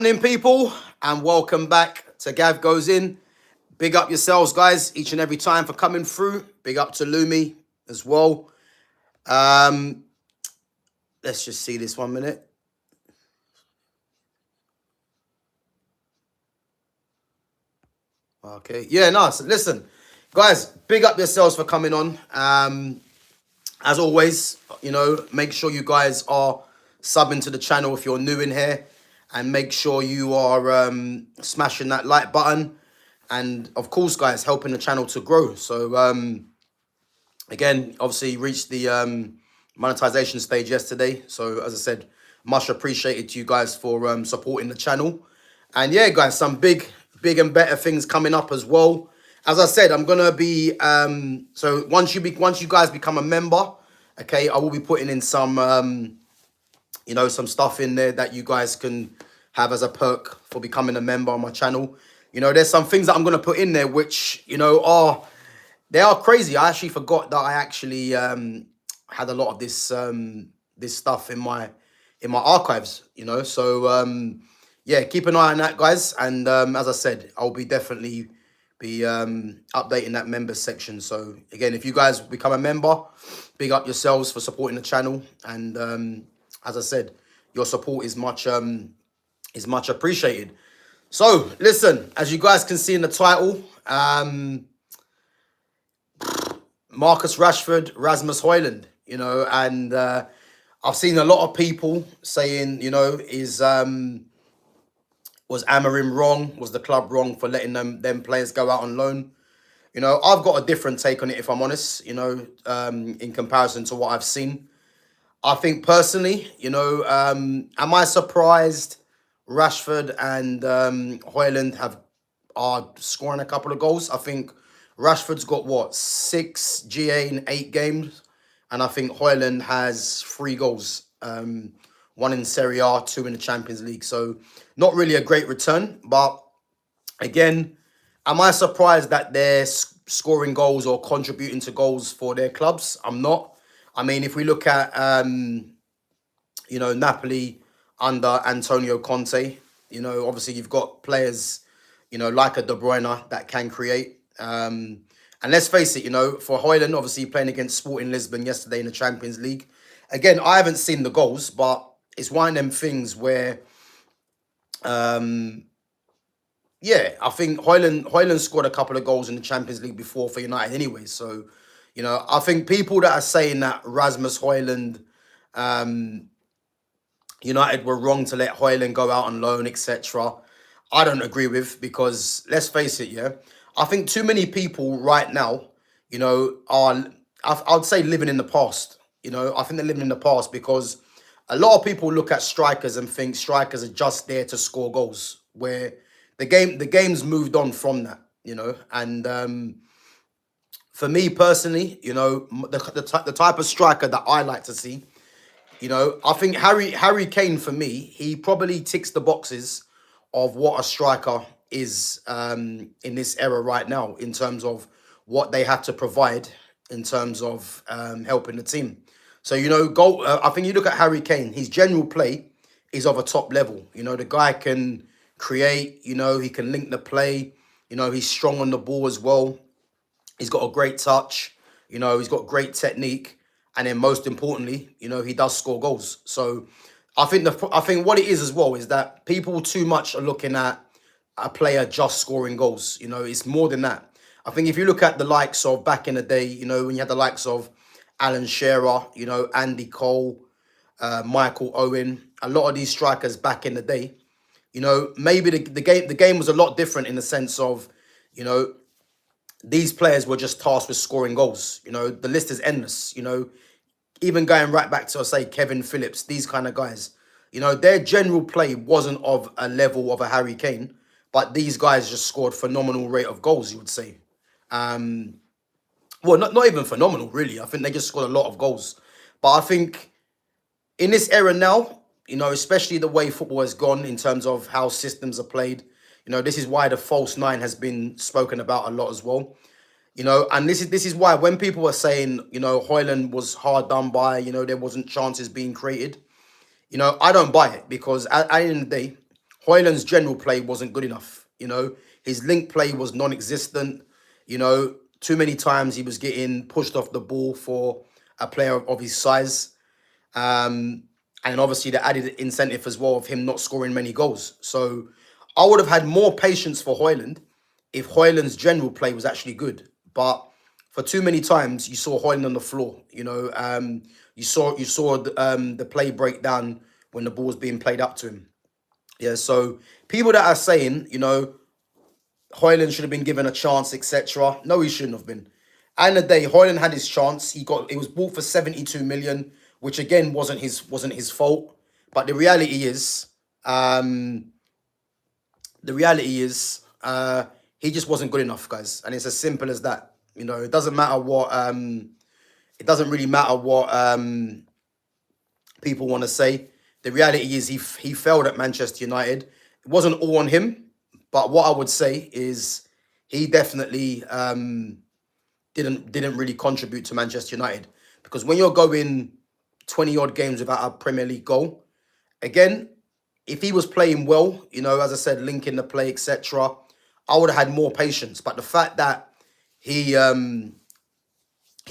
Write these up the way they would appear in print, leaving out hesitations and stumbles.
Morning, people, and welcome back to Gav Goes In. Big up yourselves, guys, each and every time for coming through. Big up to Lumi as well. Um, let's just see this 1 minute. Okay, yeah, nice. Listen, guys, big up yourselves for coming on. As always, make sure you guys are subbing to the channel if you're new in here, and make sure you are smashing that like button, and of course, guys, helping the channel to grow. So again, obviously reached the monetization stage yesterday. So as I said, much appreciated to you guys for supporting the channel. And yeah, guys, some big and better things coming up as well. As I said, I'm gonna be so once you guys become a member, okay, I will be putting in some some stuff in there that you guys can have as a perk for becoming a member on my channel. There's some things that I'm gonna put in there which are crazy. I actually forgot that I actually had a lot of this stuff in my archives. So yeah, keep an eye on that, guys. And as I said, I'll be definitely be updating that members section. So again, if you guys become a member, big up yourselves for supporting the channel. And as I said, your support is much appreciated. So listen, as you guys can see in the title, Marcus Rashford, Rasmus Hojlund, and I've seen a lot of people saying, was Amorim wrong? Was the club wrong for letting them players go out on loan? I've got a different take on it, if I'm honest, in comparison to what I've seen. I think personally, am I surprised Rashford and Hojlund are scoring a couple of goals? I think Rashford's got, what, 6 GA in 8 games? And I think Hojlund has 3 goals. 1 in Serie A, 2 in the Champions League. So not really a great return. But again, am I surprised that they're scoring goals or contributing to goals for their clubs? I'm not. I mean, if we look at, Napoli under Antonio Conte, obviously you've got players, like a De Bruyne that can create. And let's face it, for Hojlund, obviously playing against Sporting Lisbon yesterday in the Champions League. Again, I haven't seen the goals, but it's one of them things where, yeah, I think Hojlund scored a couple of goals in the Champions League before for United anyway. So, I think people that are saying that Rasmus Hojlund, United were wrong to let Hojlund go out on loan, etc., I don't agree with, because let's face it, yeah, I think too many people right now, are, I'd say, living in the past. I think they're living in the past because a lot of people look at strikers and think strikers are just there to score goals, where the game's moved on from that, and for me personally, the type of striker that I like to see, I think Harry Kane, for me, he probably ticks the boxes of what a striker is in this era right now, in terms of what they have to provide in terms of helping the team. So, I think you look at Harry Kane, his general play is of a top level. The guy can create, he can link the play, he's strong on the ball as well. He's got a great touch, he's got great technique. And then most importantly, he does score goals. So I think what it is as well is that people too much are looking at a player just scoring goals. It's more than that. I think if you look at the likes of back in the day, when you had the likes of Alan Shearer, Andy Cole, Michael Owen, a lot of these strikers back in the day, maybe the game was a lot different in the sense of, these players were just tasked with scoring goals. The list is endless. Even going right back to, say, Kevin Phillips, these kind of guys, their general play wasn't of a level of a Harry Kane, but these guys just scored phenomenal rate of goals, you would say. Well, not even phenomenal, really. I think they just scored a lot of goals. But I think in this era now, especially the way football has gone in terms of how systems are played, this is why the false nine has been spoken about a lot as well. And this is why when people are saying, Hojlund was hard done by, there wasn't chances being created, I don't buy it, because at the end of the day, Hoyland's general play wasn't good enough. His link play was non-existent. Too many times he was getting pushed off the ball for a player of his size. And obviously the added incentive as well of him not scoring many goals. So I would have had more patience for Hojlund if Hojlund's general play was actually good. But for too many times you saw Hojlund on the floor. You saw the play break down when the ball was being played up to him. Yeah, so people that are saying, Hojlund should have been given a chance, etc. No, he shouldn't have been. At the end of the day, Hojlund had his chance. It was bought for 72 million, which again wasn't his fault. But the reality is, he just wasn't good enough, guys. And it's as simple as that. It doesn't matter what it doesn't really matter what people want to say. The reality is he failed at Manchester United. It wasn't all on him, but what I would say is he definitely didn't really contribute to Manchester United, because when you're going 20 odd games without a Premier League goal, again, if he was playing well, as I said, linking the play, etc., I would have had more patience. But the fact that he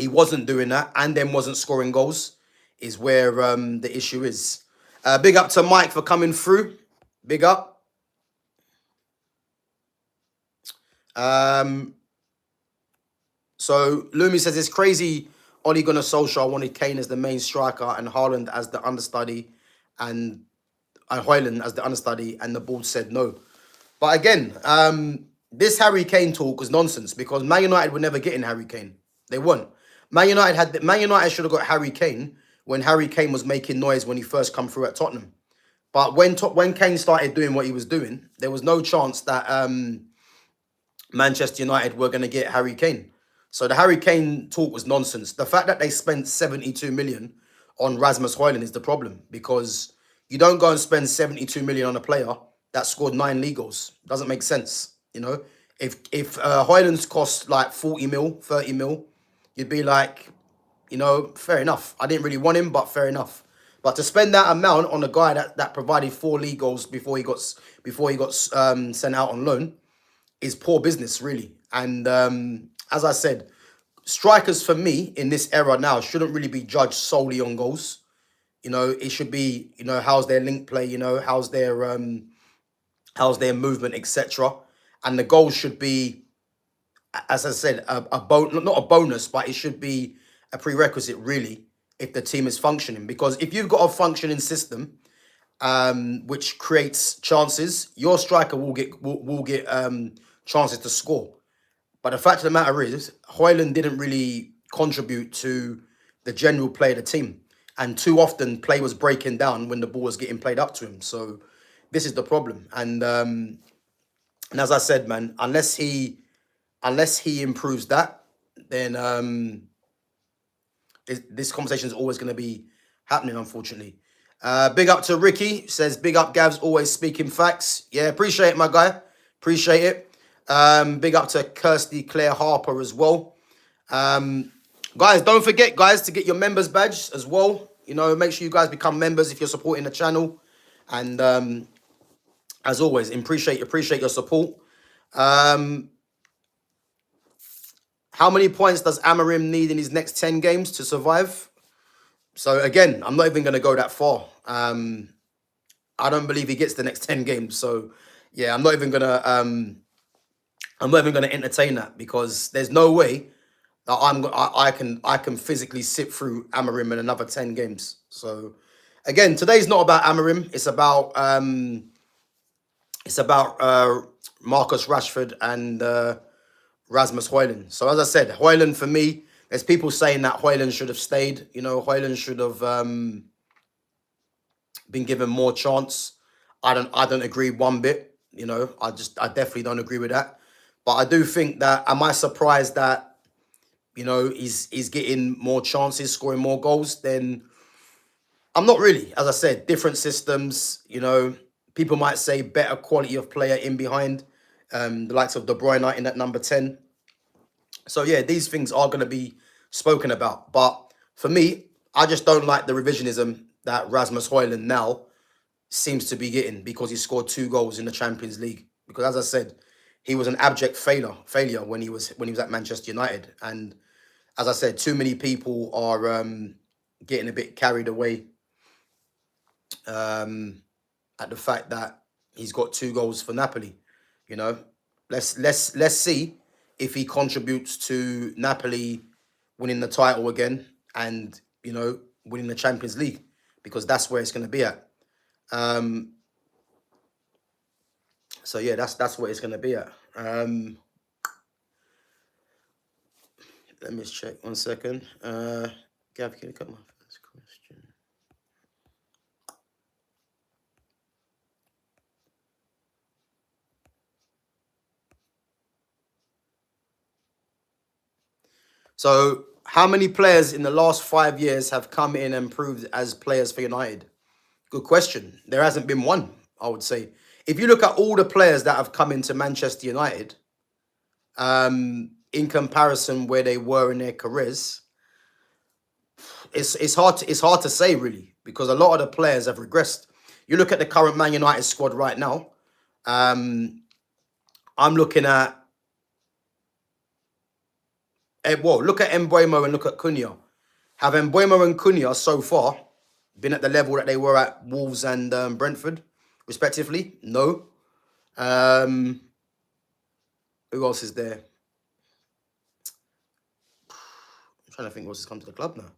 wasn't doing that and then wasn't scoring goals is where the issue is. Big up to Mike for coming through. Big up. So Lumi says it's crazy. Ole Gunnar Solskjaer wanted Kane as the main striker and Haaland as the understudy, and Hojlund as the understudy, and the board said no. But again, this Harry Kane talk was nonsense, because Man United were never getting Harry Kane. They weren't. Man United should have got Harry Kane when Harry Kane was making noise when he first come through at Tottenham. But when Kane started doing what he was doing, there was no chance that Manchester United were going to get Harry Kane. So the Harry Kane talk was nonsense. The fact that they spent 72 million on Rasmus Hojlund is the problem, because you don't go and spend 72 million on a player that scored 9 league goals. Doesn't make sense. If Hojlund's cost like 40 mil, 30 mil, you'd be like, fair enough. I didn't really want him, but fair enough. But to spend that amount on a guy that provided 4 league goals before he got sent out on loan is poor business, really. And as I said, strikers for me in this era now shouldn't really be judged solely on goals. It should be, how's their link play, how's their movement, etc. And the goals should be, as I said, not a bonus, but it should be a prerequisite, really, if the team is functioning. Because if you've got a functioning system which creates chances, your striker will get chances to score. But the fact of the matter is, Hojlund didn't really contribute to the general play of the team. And too often, play was breaking down when the ball was getting played up to him. So this is the problem. And as I said, man, unless he improves that, then this conversation is always going to be happening, unfortunately. Big up to Ricky. Says, big up, Gavs, always speaking facts. Yeah, appreciate it, my guy. Appreciate it. Big up to Kirsty Claire Harper as well. Guys, don't forget, guys, to get your members badge as well. Make sure you guys become members if you're supporting the channel. And as always, appreciate your support. How many points does Amorim need in his next 10 games to survive? So again, I'm not even going to go that far. I don't believe he gets the next 10 games. So yeah, I'm not even going to entertain that, because there's no way that I can physically sit through Amorim in another 10 games. So again, today's not about Amorim. It's about Marcus Rashford and Rasmus Hojlund. So as I said, Hojlund, for me, there's people saying that Hojlund should have stayed. Hojlund should have been given more chance. I don't agree one bit. I definitely don't agree with that. But I do think that, am I surprised that, he's getting more chances, scoring more goals? Then I'm not really. As I said, different systems, people might say better quality of player in behind, the likes of De Bruyne in at number 10. So yeah, these things are going to be spoken about. But for me, I just don't like the revisionism that Rasmus Hojlund now seems to be getting because he scored 2 goals in the Champions League. Because as I said, he was an abject failure when he was at Manchester United. And as I said, too many people are getting a bit carried away at the fact that he's got 2 goals for Napoli. You know, let's see if he contributes to Napoli winning the title again and, you know, winning the Champions League, because that's where it's going to be at. So yeah, that's where it's going to be at. Let me just check 1 second. Gav, can you cut my first question? So, how many players in the last 5 years have come in and proved as players for United? Good question. There hasn't been one, I would say. If you look at all the players that have come into Manchester United, in comparison where they were in their careers, it's hard to say really, because a lot of the players have regressed. You look at the current Man United squad right now. I'm looking at look at Mbeumo and look at Cunha. Have Mbeumo and Cunha so far been at the level that they were at Wolves and Brentford, respectively? No. Who else is there? I'm trying to think who else has come to the club now.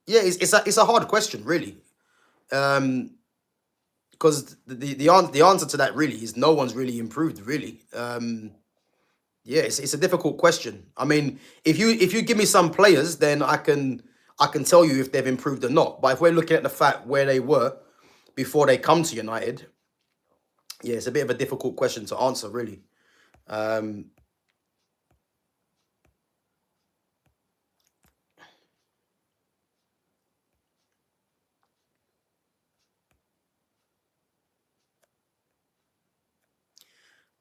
Yeah, it's a hard question, really. Because the answer to that really is no one's really improved, really. Yeah, it's a difficult question. I mean, if you give me some players, then I can tell you if they've improved or not. But if we're looking at the fact where they were before they come to United, yeah, it's a bit of a difficult question to answer, really.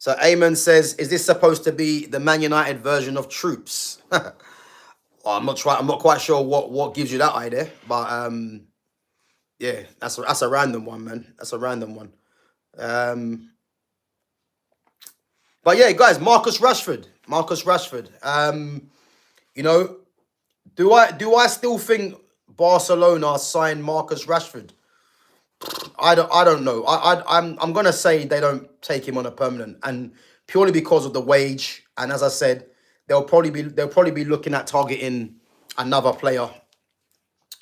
So Eamon says, "Is this supposed to be the Man United version of Troops?" Well, I'm not quite sure what gives you that idea, but yeah, that's a random one, man. That's a random one. But yeah, guys, Marcus Rashford. You know, do I still think Barcelona signed Marcus Rashford? I don't know. I'm gonna say they don't take him on a permanent, and purely because of the wage. And as I said, they'll probably be looking at targeting another player,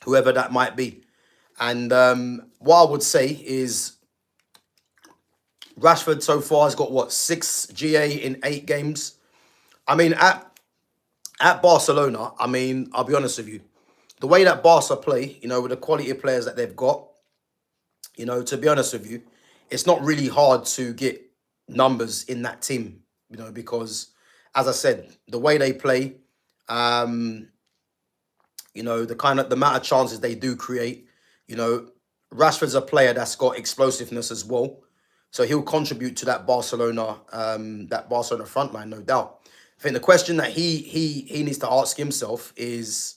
whoever that might be. And what I would say is Rashford so far has got what, 6 GA in 8 games. I mean, at Barcelona, I mean, I'll be honest with you, the way that Barca play, you know, with the quality of players that they've got, you know, to be honest with you, it's not really hard to get numbers in that team, you know, because as I said, the way they play, you know, the amount of chances they do create, you know, Rashford's a player that's got explosiveness as well. So he'll contribute to that Barcelona front line, no doubt. I think the question that he needs to ask himself is,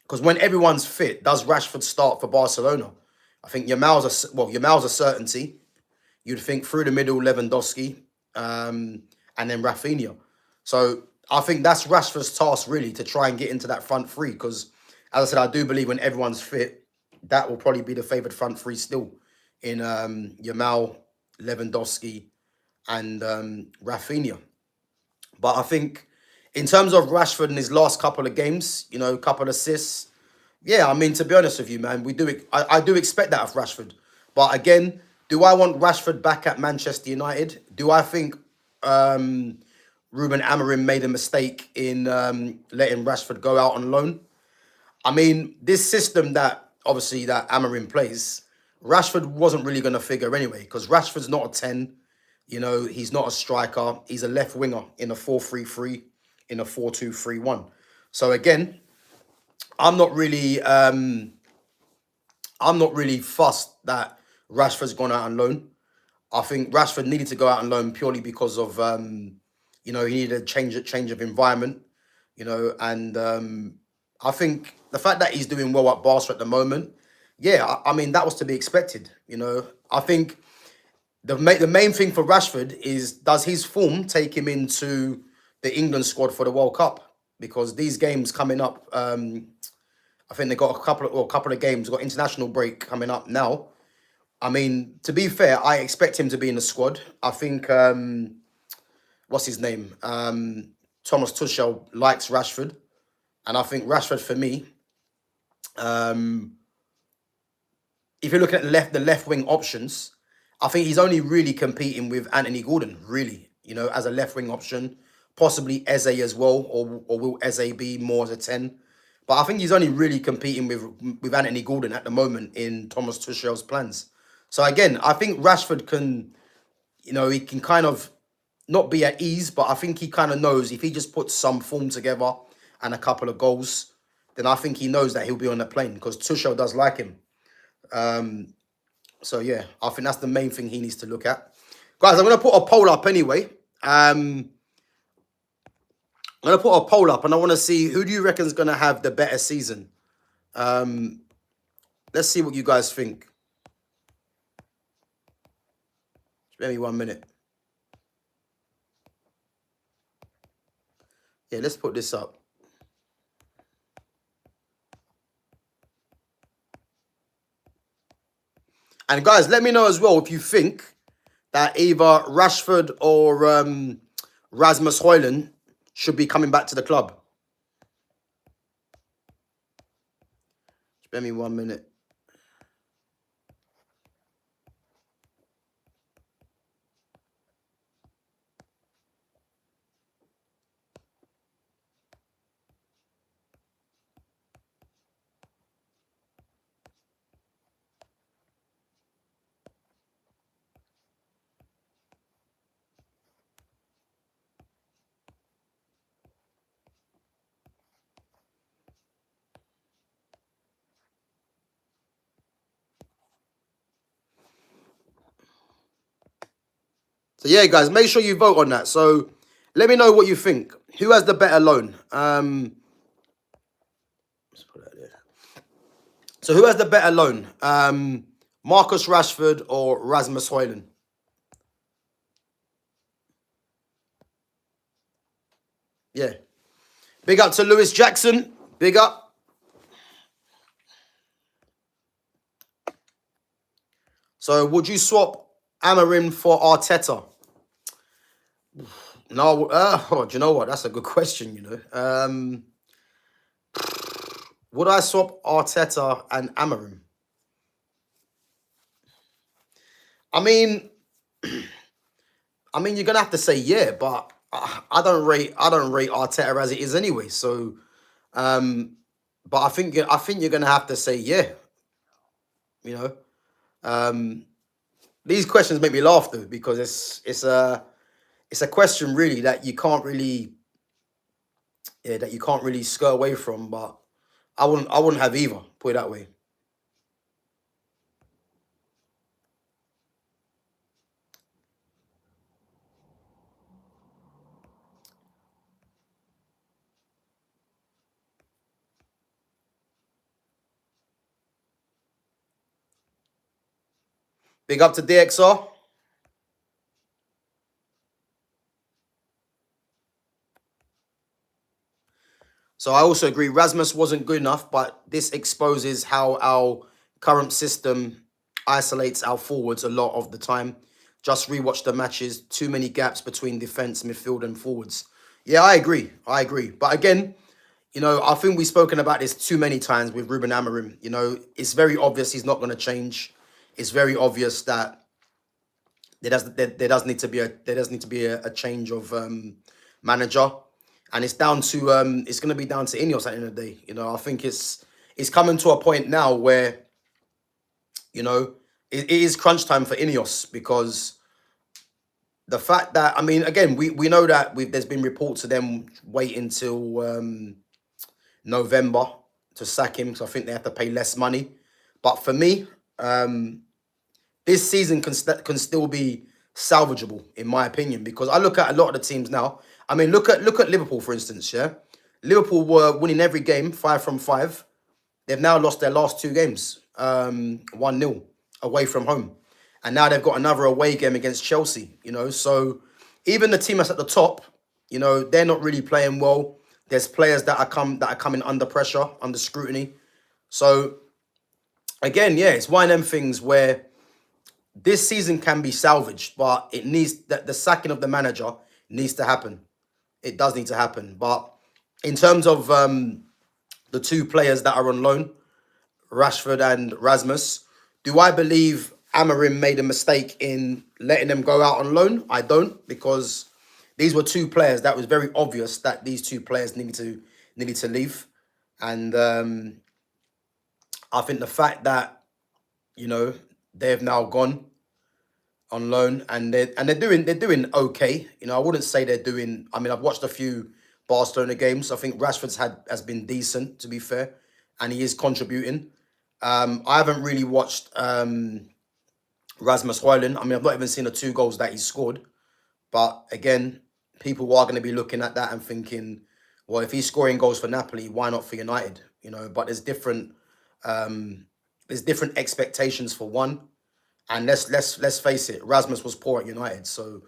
because when everyone's fit, does Rashford start for Barcelona? I think Yamal's a certainty. You'd think through the middle, Lewandowski, and then Rafinha. So I think that's Rashford's task, really, to try and get into that front three. Because, as I said, I do believe when everyone's fit, that will probably be the favoured front three still, in Yamal, Lewandowski, and Rafinha. But I think in terms of Rashford in his last couple of games, you know, couple of assists, yeah, I mean, to be honest with you, man, I do expect that of Rashford. But again, do I want Rashford back at Manchester United? Do I think Ruben Amorim made a mistake in letting Rashford go out on loan? I mean, this system that obviously that Amorim plays, Rashford wasn't really going to figure anyway, because Rashford's not a 10. You know, he's not a striker. He's a left winger in a 4-3-3, in a 4-2-3-1. So again, I'm not really fussed that Rashford's gone out on loan. I think Rashford needed to go out on loan purely because of you know, he needed a change of environment, you know, and I think the fact that he's doing well at Barca at the moment, yeah, I mean that was to be expected. I think the main thing for Rashford is, does his form take him into the England squad for the World Cup? Because these games coming up, I think they got a couple of games, got international break coming up now. I mean, to be fair, I expect him to be in the squad. I think what's his name? Thomas Tuchel likes Rashford, and I think Rashford for me, um, if you're looking at the left wing options, I think he's only really competing with Anthony Gordon, really, as a left wing option, possibly Eze as well, or will Eze be more as a 10? But I think he's only really competing with Anthony Gordon at the moment in Thomas Tuchel's plans. So again, I think Rashford can, he can kind of not be at ease, but I think he kind of knows if he just puts some form together and a couple of goals, then I think he knows that he'll be on the plane because Tuchel does like him. So yeah, I think that's the main thing he needs to look at. Guys, I'm going to put a poll up anyway. I'm going to put a poll up and I want to see who do you reckon is going to have the better season. Let's see what you guys think. Spare me 1 minute. Yeah, let's put this up. And guys, let me know as well if you think that either Rashford or Rasmus Hojlund should be coming back to the club. Spare me 1 minute. So yeah, guys, make sure you vote on that. So let me know what you think. Who has the better loan? Let's put that there. So who has the better loan? Marcus Rashford or Rasmus Hojlund? Yeah. Big up to Lewis Jackson. Big up. So would you swap Amorim for Arteta? No. Do you know what? That's a good question, Would I swap Arteta and Amorim? I mean, you're gonna have to say yeah, but I don't rate Arteta as it is anyway. So, but I think you're gonna have to say yeah. These questions make me laugh though because it's a question really that you can't really skirt away from. But I wouldn't have either. Put it that way. Big up to DXR. So I also agree Rasmus wasn't good enough, but this exposes how our current system isolates our forwards a lot of the time. Just rewatch the matches. Too many gaps between defence, midfield and forwards. Yeah, I agree. But again, I think we've spoken about this too many times with Ruben Amorim. It's very obvious he's not going to change. It's very obvious that there does need to be a change of manager, and it's down to it's going to be down to Ineos at the end of the day. I think it's coming to a point now where it is crunch time for Ineos because the fact that again we know that there's been reports of them waiting till November to sack him, so I think they have to pay less money. But for me, this season can still be salvageable in my opinion because I look at a lot of the teams now. Look at Liverpool for instance. Yeah, Liverpool were winning every game, 5 from 5. They've now lost their last 2 games, 1-0 away from home. And now they've got another away game against Chelsea, So even the team that's at the top, they're not really playing well. There's players that are coming under pressure, under scrutiny. So again, yeah, it's one of them things where this season can be salvaged, but it needs the sacking of the manager needs to happen. It does need to happen. But in terms of the 2 players that are on loan, Rashford and Rasmus, do I believe Amorim made a mistake in letting them go out on loan? I don't, because these were 2 players that was very obvious that these 2 players needed to leave. And I think the fact that, they've now gone on loan and they're doing okay. I wouldn't say they're doing. I mean, I've watched a few Barcelona games. I think Rashford's has been decent, to be fair, and he is contributing. I haven't really watched Rasmus Hojlund. I mean, I've not even seen the 2 goals that he scored. But again, people are going to be looking at that and thinking, well, if he's scoring goals for Napoli, why not for United? But there's different expectations for one. And let's face it, Rasmus was poor at United. So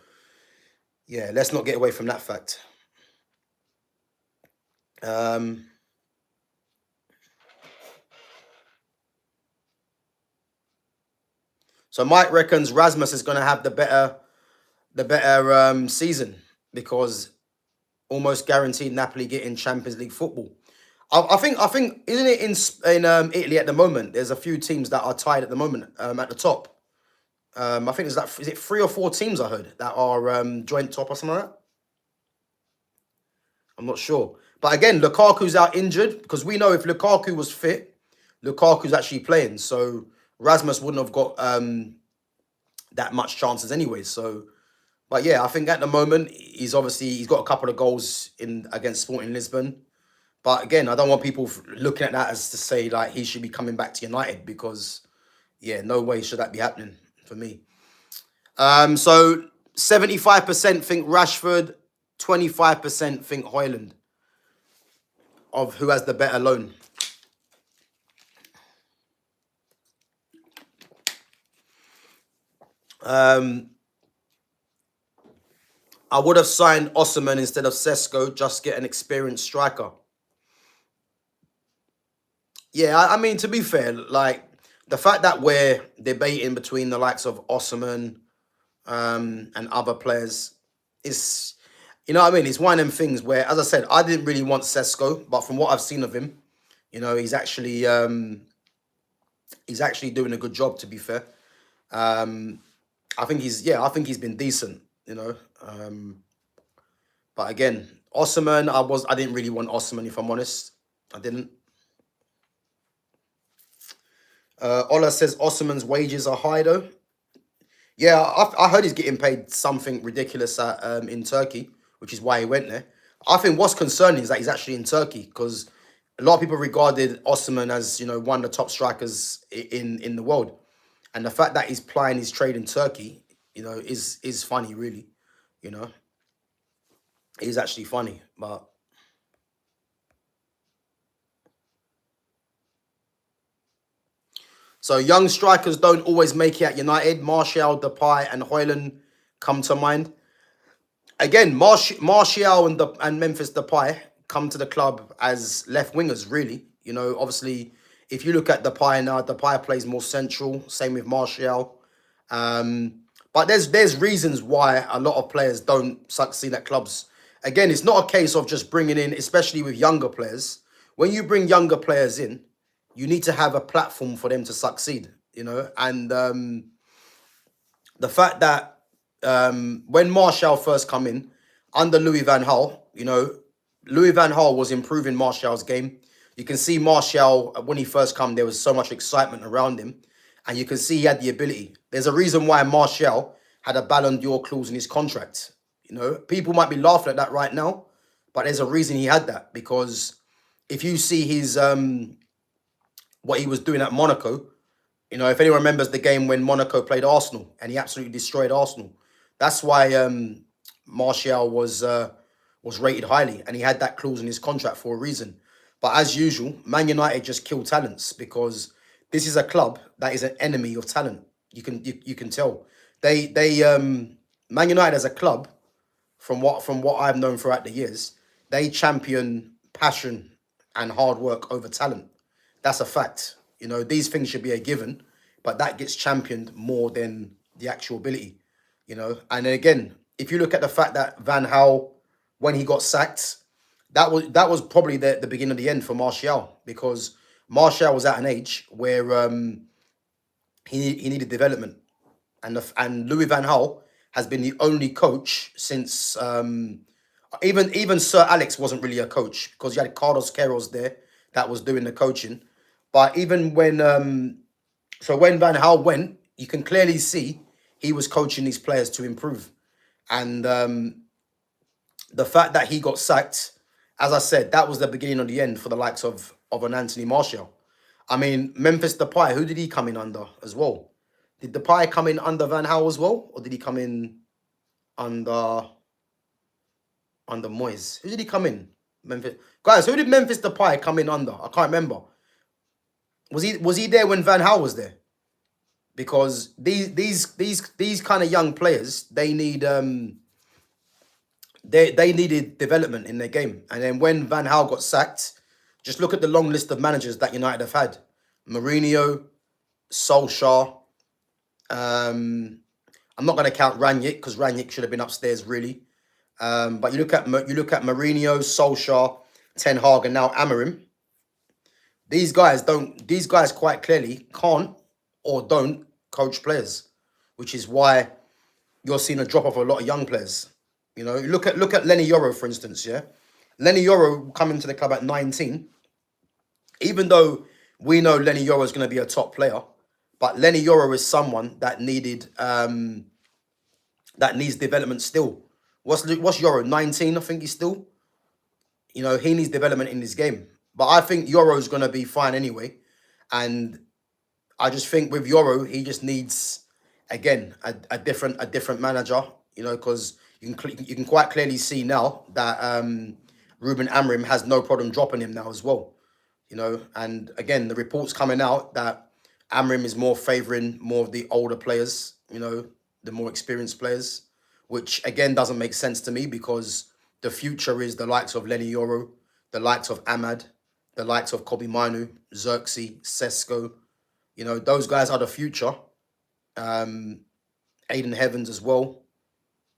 yeah, let's not get away from that fact. So Mike reckons Rasmus is going to have the better season because almost guaranteed Napoli getting Champions League football. I think isn't it in Italy at the moment? There's a few teams that are tied at the moment at the top. I think there's is it 3 or 4 teams I heard that are joint top or something like that? I'm not sure. But again, Lukaku's out injured because we know if Lukaku was fit, Lukaku's actually playing. So Rasmus wouldn't have got that much chances anyway. So, but yeah, I think at the moment he's got a couple of goals against Sporting Lisbon. But again, I don't want people looking at that as to say like he should be coming back to United because, yeah, no way should that be happening for me. So 75% think Rashford, 25% think Hojlund of who has the better loan. I would have signed Osimhen instead of Sesko, just get an experienced striker. Yeah, I mean, to be fair, like the fact that we're debating between the likes of Osimhen and other players is, what I mean? It's one of them things where, as I said, I didn't really want Sesko, but from what I've seen of him, he's actually doing a good job, to be fair. I think he's been decent, But again, Osimhen, I didn't really want Osimhen, if I'm honest. I didn't. Ola says Osimhen's wages are high though. Yeah, I heard he's getting paid something ridiculous in Turkey, which is why he went there. I think what's concerning is that he's actually in Turkey because a lot of people regarded Osimhen as one of the top strikers in the world, and the fact that he's plying his trade in Turkey, is funny, really. It's actually funny, but. So young strikers don't always make it at United. Martial, Depay, and Hojlund come to mind. Again, Martial and Memphis Depay come to the club as left wingers, really. Obviously, if you look at Depay now, Depay plays more central. Same with Martial. But there's reasons why a lot of players don't succeed at clubs. Again, it's not a case of just bringing in, especially with younger players. When you bring younger players in, you need to have a platform for them to succeed, And the fact that when Martial first come in, under Louis van Gaal, Louis van Gaal was improving Martial's game. You can see Martial, when he first come, there was so much excitement around him. And you can see he had the ability. There's a reason why Martial had a Ballon d'Or clause in his contract. People might be laughing at that right now, but there's a reason he had that. Because if you see his... what he was doing at Monaco, if anyone remembers the game when Monaco played Arsenal and he absolutely destroyed Arsenal, that's why Martial was was rated highly, and he had that clause in his contract for a reason. But as usual, Man United just kill talents because this is a club that is an enemy of talent. You can tell. Man United as a club, from what I've known throughout the years, they champion passion and hard work over talent. That's a fact. These things should be a given, but that gets championed more than the actual ability. And then again, if you look at the fact that Van Gaal, when he got sacked, that was probably the beginning of the end for Martial, because Martial was at an age where he needed development, and Louis Van Gaal has been the only coach since even Sir Alex wasn't really a coach, because you had Carlos Queiroz there that was doing the coaching. But even when when Van Gaal went, you can clearly see he was coaching these players to improve. And the fact that he got sacked, as I said, that was the beginning of the end for the likes of an Anthony Martial. I mean, Memphis Depay, who did he come in under as well? Did Depay come in under Van Gaal as well, or did he come in under Moyes? Who did he come in? Memphis guys, who did Memphis Depay come in under? I can't remember. Was he there when Van Gaal was there? Because these kind of young players, they need they needed development in their game. And then when Van Gaal got sacked, just look at the long list of managers that United have had: Mourinho, Solskjaer. I'm not going to count Rangnick, because Rangnick should have been upstairs really. But you look at Mourinho, Solskjaer, Ten Hag, and now Amorim. These guys quite clearly can't or don't coach players, which is why you're seeing a drop off of a lot of young players. Look at Lenny Yoro, for instance. Yeah, Lenny Yoro coming to the club at 19. Even though we know Lenny Yoro is going to be a top player, but Lenny Yoro is someone that needs development still. What's Yoro? 19, I think he's still. He needs development in his game. But I think Yoro's going to be fine anyway. And I just think with Yoro, he just needs, again, a different manager, because you can quite clearly see now that Ruben Amorim has no problem dropping him now as well. And again, the reports coming out that Amorim is more favouring more of the older players, the more experienced players, which again doesn't make sense to me, because the future is the likes of Lenny Yoro, the likes of Ahmad, the likes of Kobe Manu, Xerxes, Sesko. Those guys are the future. Aiden Heavens as well.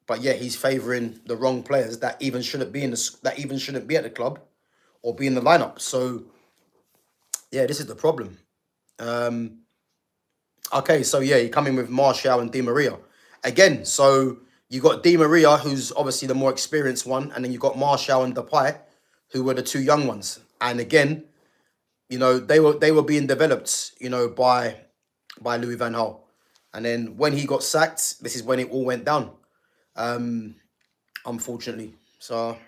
But yeah, he's favouring the wrong players that even shouldn't be at the club or be in the lineup. So yeah, this is the problem. Okay, so yeah, you come in with Martial and Di Maria again. So you got Di Maria, who's obviously the more experienced one, and then you got Martial and Depay, who were the two young ones. And again, they were being developed, by Louis Van Gaal. And then when he got sacked, this is when it all went down. Unfortunately. So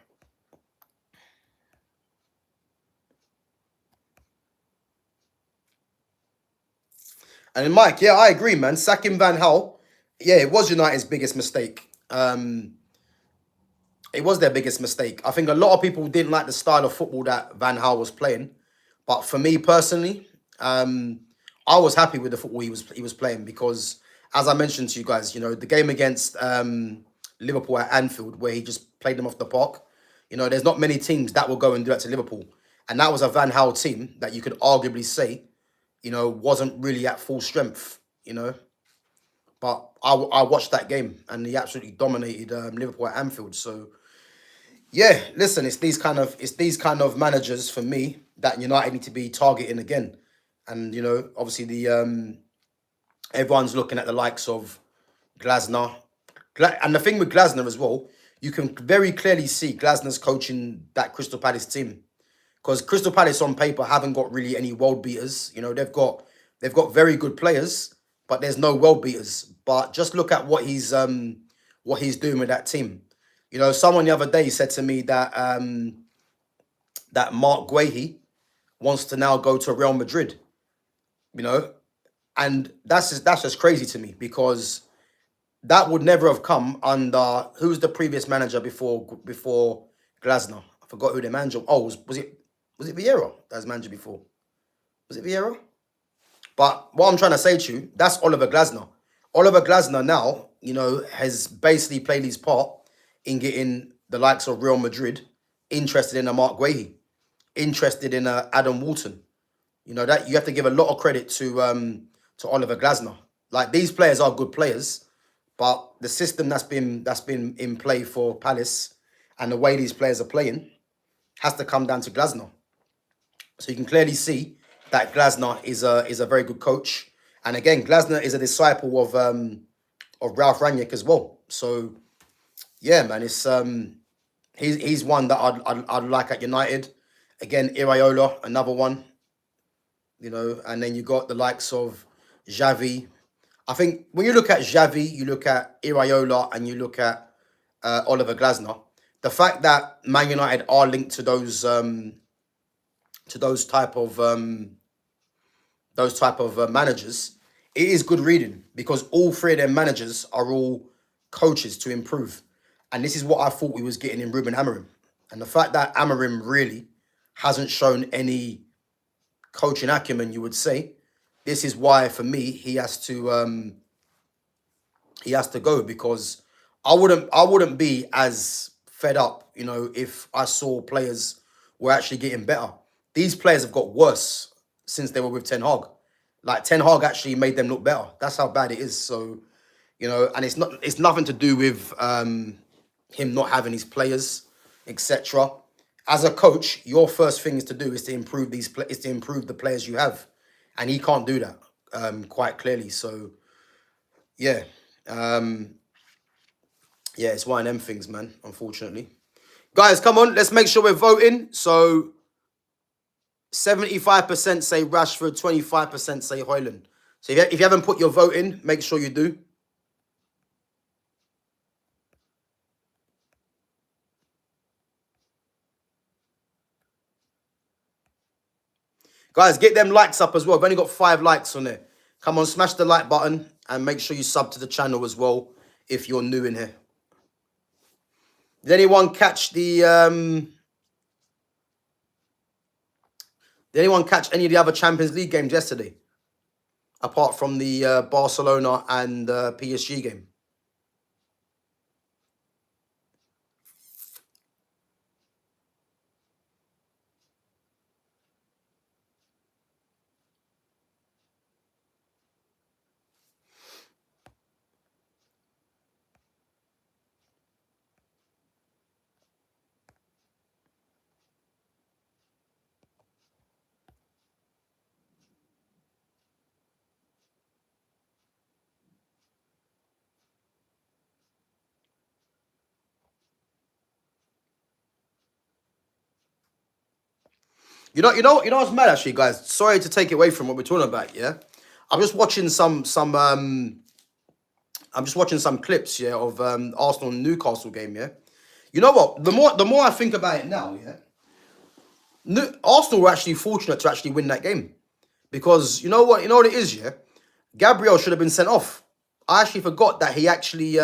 and then Mike, yeah, I agree, man. Sacking Van Gaal, yeah, it was United's biggest mistake. It was their biggest mistake. I think a lot of people didn't like the style of football that Van Gaal was playing. But for me personally, I was happy with the football he was playing, because, as I mentioned to you guys, the game against Liverpool at Anfield, where he just played them off the park. There's not many teams that will go and do that to Liverpool. And that was a Van Gaal team that you could arguably say, wasn't really at full strength, But I watched that game, and he absolutely dominated Liverpool at Anfield. So yeah, listen, it's these kind of managers for me that United need to be targeting again. And obviously everyone's looking at the likes of Glasner. And the thing with Glasner as well, you can very clearly see Glasner's coaching that Crystal Palace team. Because Crystal Palace on paper haven't got really any world beaters. They've got very good players, but there's no world beaters. But just look at what he's doing with that team. Someone the other day said to me that that Mark Guehi wants to now go to Real Madrid. And that's just crazy to me, because that would never have come under, who's the previous manager before Glasner. I forgot who the manager. Oh, was it Vieira that was manager before? Was it Vieira? But what I'm trying to say to you, that's Oliver Glasner. Oliver Glasner now, has basically played his part in getting the likes of Real Madrid interested in a Mark Guehi, interested in a Adam Walton. That you have to give a lot of credit to Oliver Glasner. Like, these players are good players, but the system that's been in play for Palace and the way these players are playing has to come down to Glasner. So you can clearly see that Glasner is a very good coach. And again, Glasner is a disciple of Ralph Rangnick as well. So yeah, man, it's he's one that I'd like at United. Again, Iraola, another one. And then you got the likes of Xavi. I think when you look at Xavi, you look at Iraola, and you look at Oliver Glasner. The fact that Man United are linked to those type of managers, it is good reading, because all three of them managers are all coaches to improve. And this is what I thought we was getting in Ruben Amorim. And the fact that Amorim really hasn't shown any coaching acumen, you would say, this is why for me he has to go, because I wouldn't be as fed up, if I saw players were actually getting better. These players have got worse since they were with Ten Hag. Like, Ten Hag actually made them look better. That's how bad it is. So, and it's nothing to do with him not having his players, etc. As a coach, your first thing is to improve the players you have, and he can't do that quite clearly. So, yeah, it's one of them things, man. Unfortunately, guys, come on, let's make sure we're voting. So 75% say Rashford, 25% say Hojlund. So if you haven't put your vote in, make sure you do. Guys, get them likes up as well. I've only got 5 likes on there. Come on, smash the like button and make sure you sub to the channel as well if you're new in here. Did anyone catch Did anyone catch any of the other Champions League games yesterday? Apart from the Barcelona and PSG game. What's mad actually, guys? Sorry to take it away from what we're talking about. Yeah, I'm just watching some clips, yeah, of Arsenal and Newcastle game. Yeah, you know what? The more I think about it now, yeah, Arsenal were actually fortunate to actually win that game, because you know what it is, yeah. Gabriel should have been sent off. I actually forgot that he actually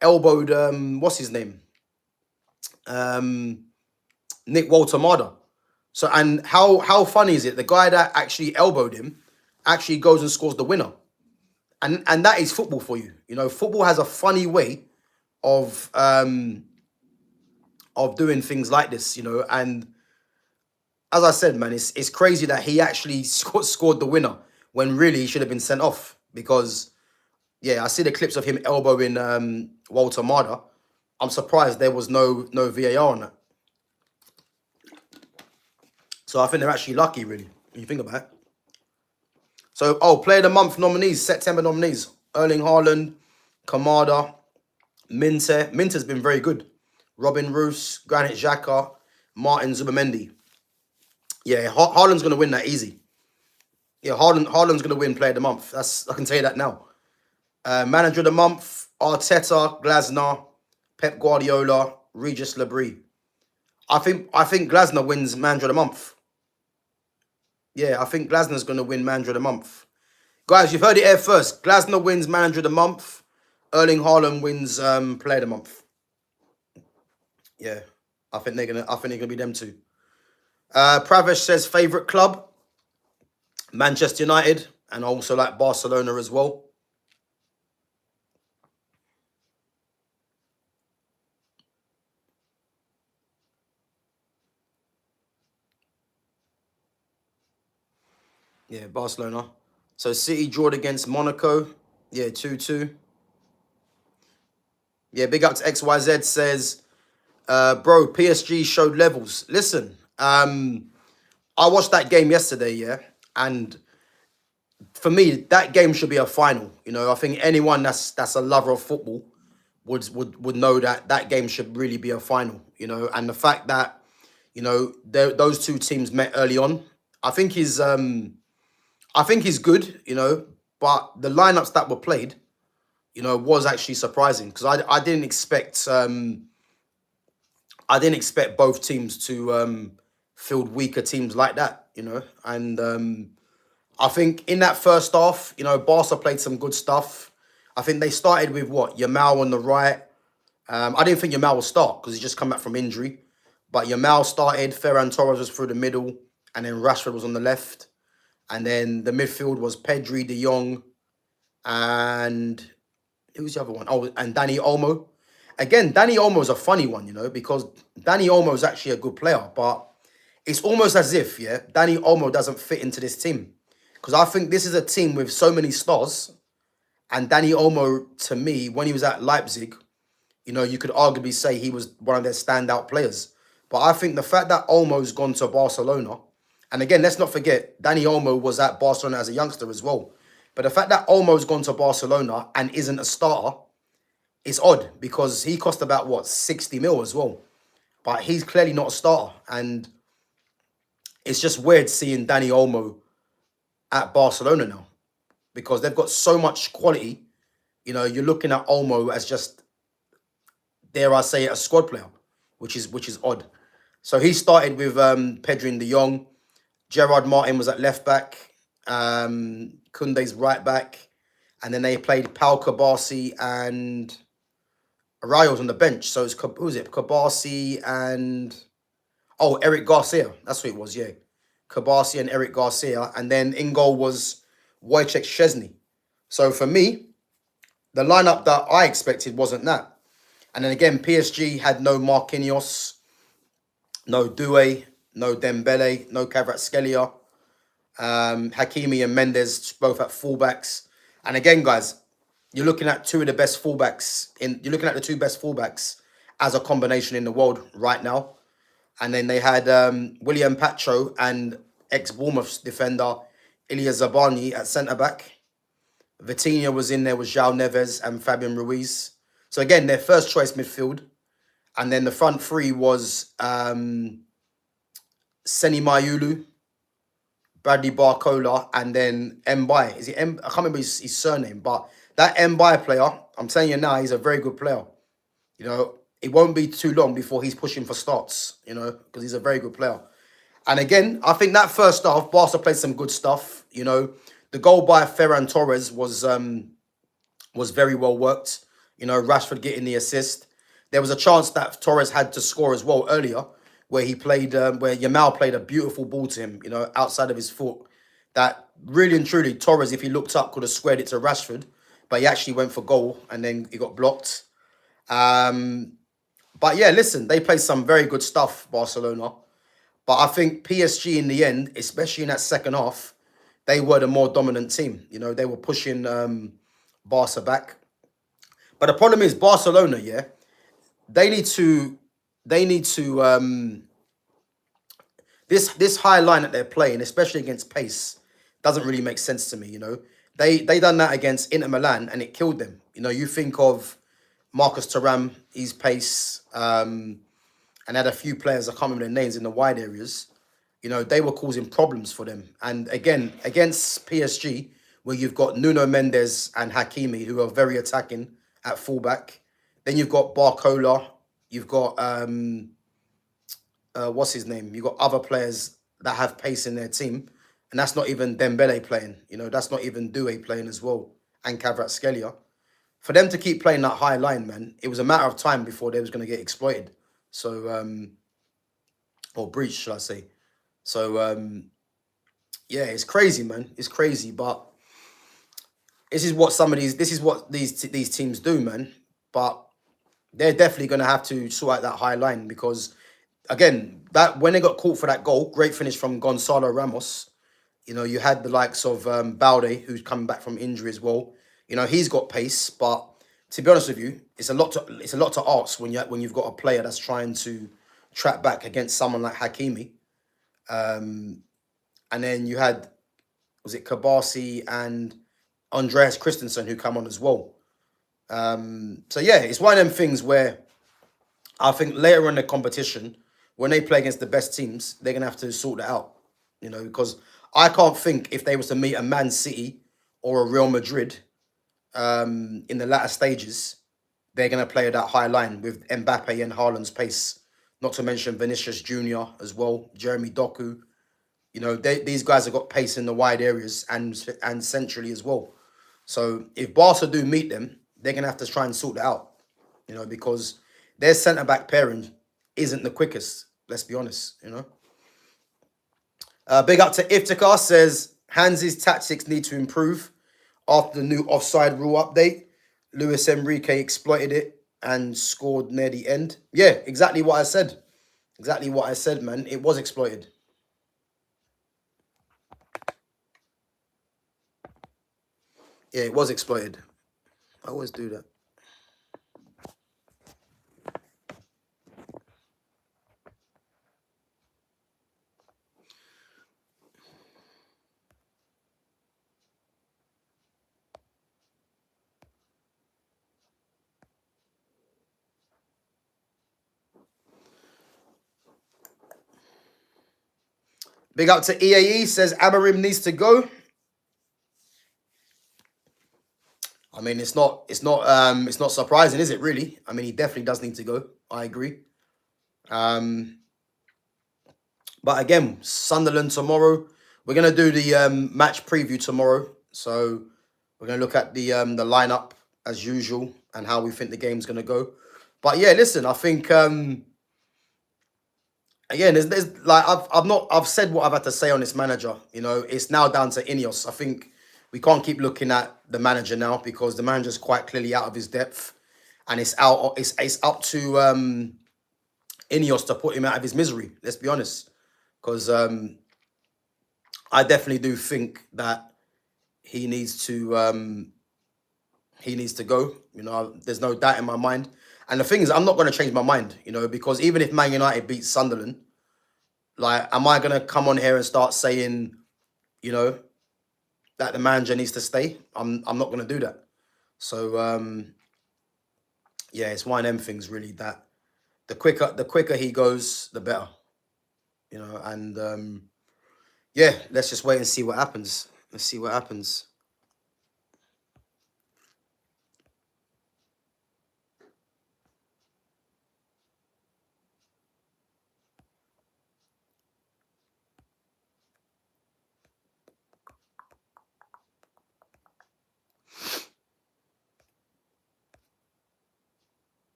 elbowed what's his name, Nick Walter-Marder. So, and how funny is it? The guy that actually elbowed him actually goes and scores the winner. And that is football for you. Football has a funny way of doing things like this, and as I said, man, it's crazy that he actually scored the winner when really he should have been sent off, because yeah, I see the clips of him elbowing Walter-Marder. I'm surprised there was no VAR on that. So I think they're actually lucky, really, when you think about it. So, Player of the Month nominees, September nominees. Erling Haaland, Kamada, Minte. Minte's been very good. Robin Roos, Granit Xhaka, Martin Zubimendi. Yeah, Haaland's going to win that easy. Yeah, Haaland's going to win Player of the Month. I can tell you that now. Manager of the Month, Arteta, Glasner, Pep Guardiola, Regis Labrie. I think Glasner wins Manager of the Month. Yeah, I think Glasner's going to win Manager of the Month. Guys, you've heard it here first. Glasner wins Manager of the Month. Erling Haaland wins Player of the Month. Yeah, I think they're gonna be them two. Pravesh says favorite club, Manchester United, and also like Barcelona as well. Yeah, Barcelona. So City drawed against Monaco. Yeah, 2-2. Yeah, big up to XYZ says, bro, PSG showed levels. Listen, I watched that game yesterday, yeah, and for me, that game should be a final. You know, I think anyone that's a lover of football would know that that game should really be a final. You know, and the fact that those two teams met early on, I think is good. You know, but the lineups that were played, was actually surprising because I didn't expect both teams to field weaker teams like that. You know, and I think in that first half, Barca played some good stuff. I think they started with what? Yamal on the right. I didn't think Yamal would start because he's just come back from injury. But Yamal started, Ferran Torres was through the middle, and then Rashford was on the left. And then the midfield was Pedri, De Jong, and who's the other one? Oh, and Danny Olmo. Again, Danny Olmo's a funny one, because Danny Olmo is actually a good player, but it's almost as if, yeah, Danny Olmo doesn't fit into this team. Because I think this is a team with so many stars. And Danny Olmo, to me, when he was at Leipzig, you could arguably say he was one of their standout players. But I think the fact that Olmo's gone to Barcelona, and again, let's not forget, Danny Olmo was at Barcelona as a youngster as well. But the fact that Olmo's gone to Barcelona and isn't a starter, it's odd because he cost about, what, 60 mil as well. But he's clearly not a starter. And it's just weird seeing Danny Olmo at Barcelona now because they've got so much quality. You're looking at Olmo as just, dare I say it, a squad player, which is odd. So he started with Pedri and De Jong. Gerard Martin was at left back. Koundé's right back. And then they played Pau Kabasi and Rayo's on the bench. So it's, who was it? Kabasi and... Oh, Eric Garcia. That's who it was, yeah. Kabasi and Eric Garcia. And then in goal was Wojciech Szczesny. So for me, the lineup that I expected wasn't that. And then again, PSG had no Marquinhos, no Doué, no Dembele, no Kvaratskhelia, Hakimi and Mendes both at fullbacks. And again, guys, you're looking at the two best fullbacks as a combination in the world right now. And then they had William Pacho and ex-Bournemouth defender Ilya Zabani at centre-back. Vitinha was in there with João Neves and Fabian Ruiz. So again, their first choice midfield. And then the front three was Seni Mayulu, Bradley Barcola, and then Mbaye. Is it I can't remember his surname, but that Mbaye player, I'm telling you now, he's a very good player. It won't be too long before he's pushing for starts, because he's a very good player. And again, I think that first half, Barca played some good stuff. The goal by Ferran Torres was very well worked. Rashford getting the assist. There was a chance that Torres had to score as well earlier, where where Yamal played a beautiful ball to him, outside of his foot. That really and truly, Torres, if he looked up, could have squared it to Rashford, but he actually went for goal and then he got blocked. But yeah, listen, they played some very good stuff, Barcelona. But I think PSG in the end, especially in that second half, they were the more dominant team. They were pushing Barca back. But the problem is Barcelona, yeah, they need to this high line that they're playing, especially against pace, doesn't really make sense to me. They done that against Inter Milan and it killed them. You think of Marcus Thuram, his pace, and had a few players, I can't remember their names, in the wide areas. They were causing problems for them. And again, against PSG, where you've got Nuno Mendes and Hakimi, who are very attacking at fullback. Then you've got Barcola. You've got, what's his name? You've got other players that have pace in their team. And that's not even Dembele playing. That's not even Doué playing as well. And Kvaratskhelia. For them to keep playing that high line, man, it was a matter of time before they was going to get exploited. So, or breach, should I say? So yeah, it's crazy, man. It's crazy, but this is what these teams do, man. But they're definitely going to have to sort out that high line because, again, that when they got caught for that goal, great finish from Gonzalo Ramos. You know, you had the likes of Balde, who's coming back from injury as well. You know, he's got pace, but to be honest with you, it's a lot to ask when you've got a player that's trying to track back against someone like Hakimi. And then you had, was it Kabasi and Andreas Christensen who come on as well. So yeah, it's one of them things where I think later in the competition, when they play against the best teams, they're gonna have to sort that out. You know, because I can't think if they was to meet a Man City or a Real Madrid in the latter stages, they're gonna play that high line with Mbappe and Haaland's pace. Not to mention Vinicius Junior as well, Jeremy Doku. You know, these guys have got pace in the wide areas and centrally as well. So if Barca do meet them, they're gonna have to try and sort that out. You know, because their centre back pairing isn't the quickest. Let's be honest. You know. Big up to Iftikhar says Hansi's tactics need to improve after the new offside rule update. Luis Enrique exploited it and scored near the end. Yeah, exactly what I said. Exactly what I said, man. It was exploited. Yeah, it was exploited. I always do that. Big up to EAE says Amorim needs to go. I mean, it's not surprising, is it? Really? I mean, he definitely does need to go. I agree. Um, but again, Sunderland tomorrow. We're gonna do the match preview tomorrow. So we're gonna look at the lineup as usual and how we think the game's gonna go. But yeah, listen, I think again, there's like I've said what I've had to say on this manager. You know, it's now down to Ineos. I think we can't keep looking at the manager now because the manager's quite clearly out of his depth, and it's up to Ineos to put him out of his misery. Let's be honest, because I definitely do think that he needs to go. You know, there's no doubt in my mind. And the thing is, I'm not going to change my mind. You know, because even if Man United beat Sunderland, like, am I going to come on here and start saying, you know, that the manager needs to stay? I'm not going to do that. So yeah, it's one of them things really that the quicker he goes, the better. You know, and yeah, let's just wait and see what happens. Let's see what happens.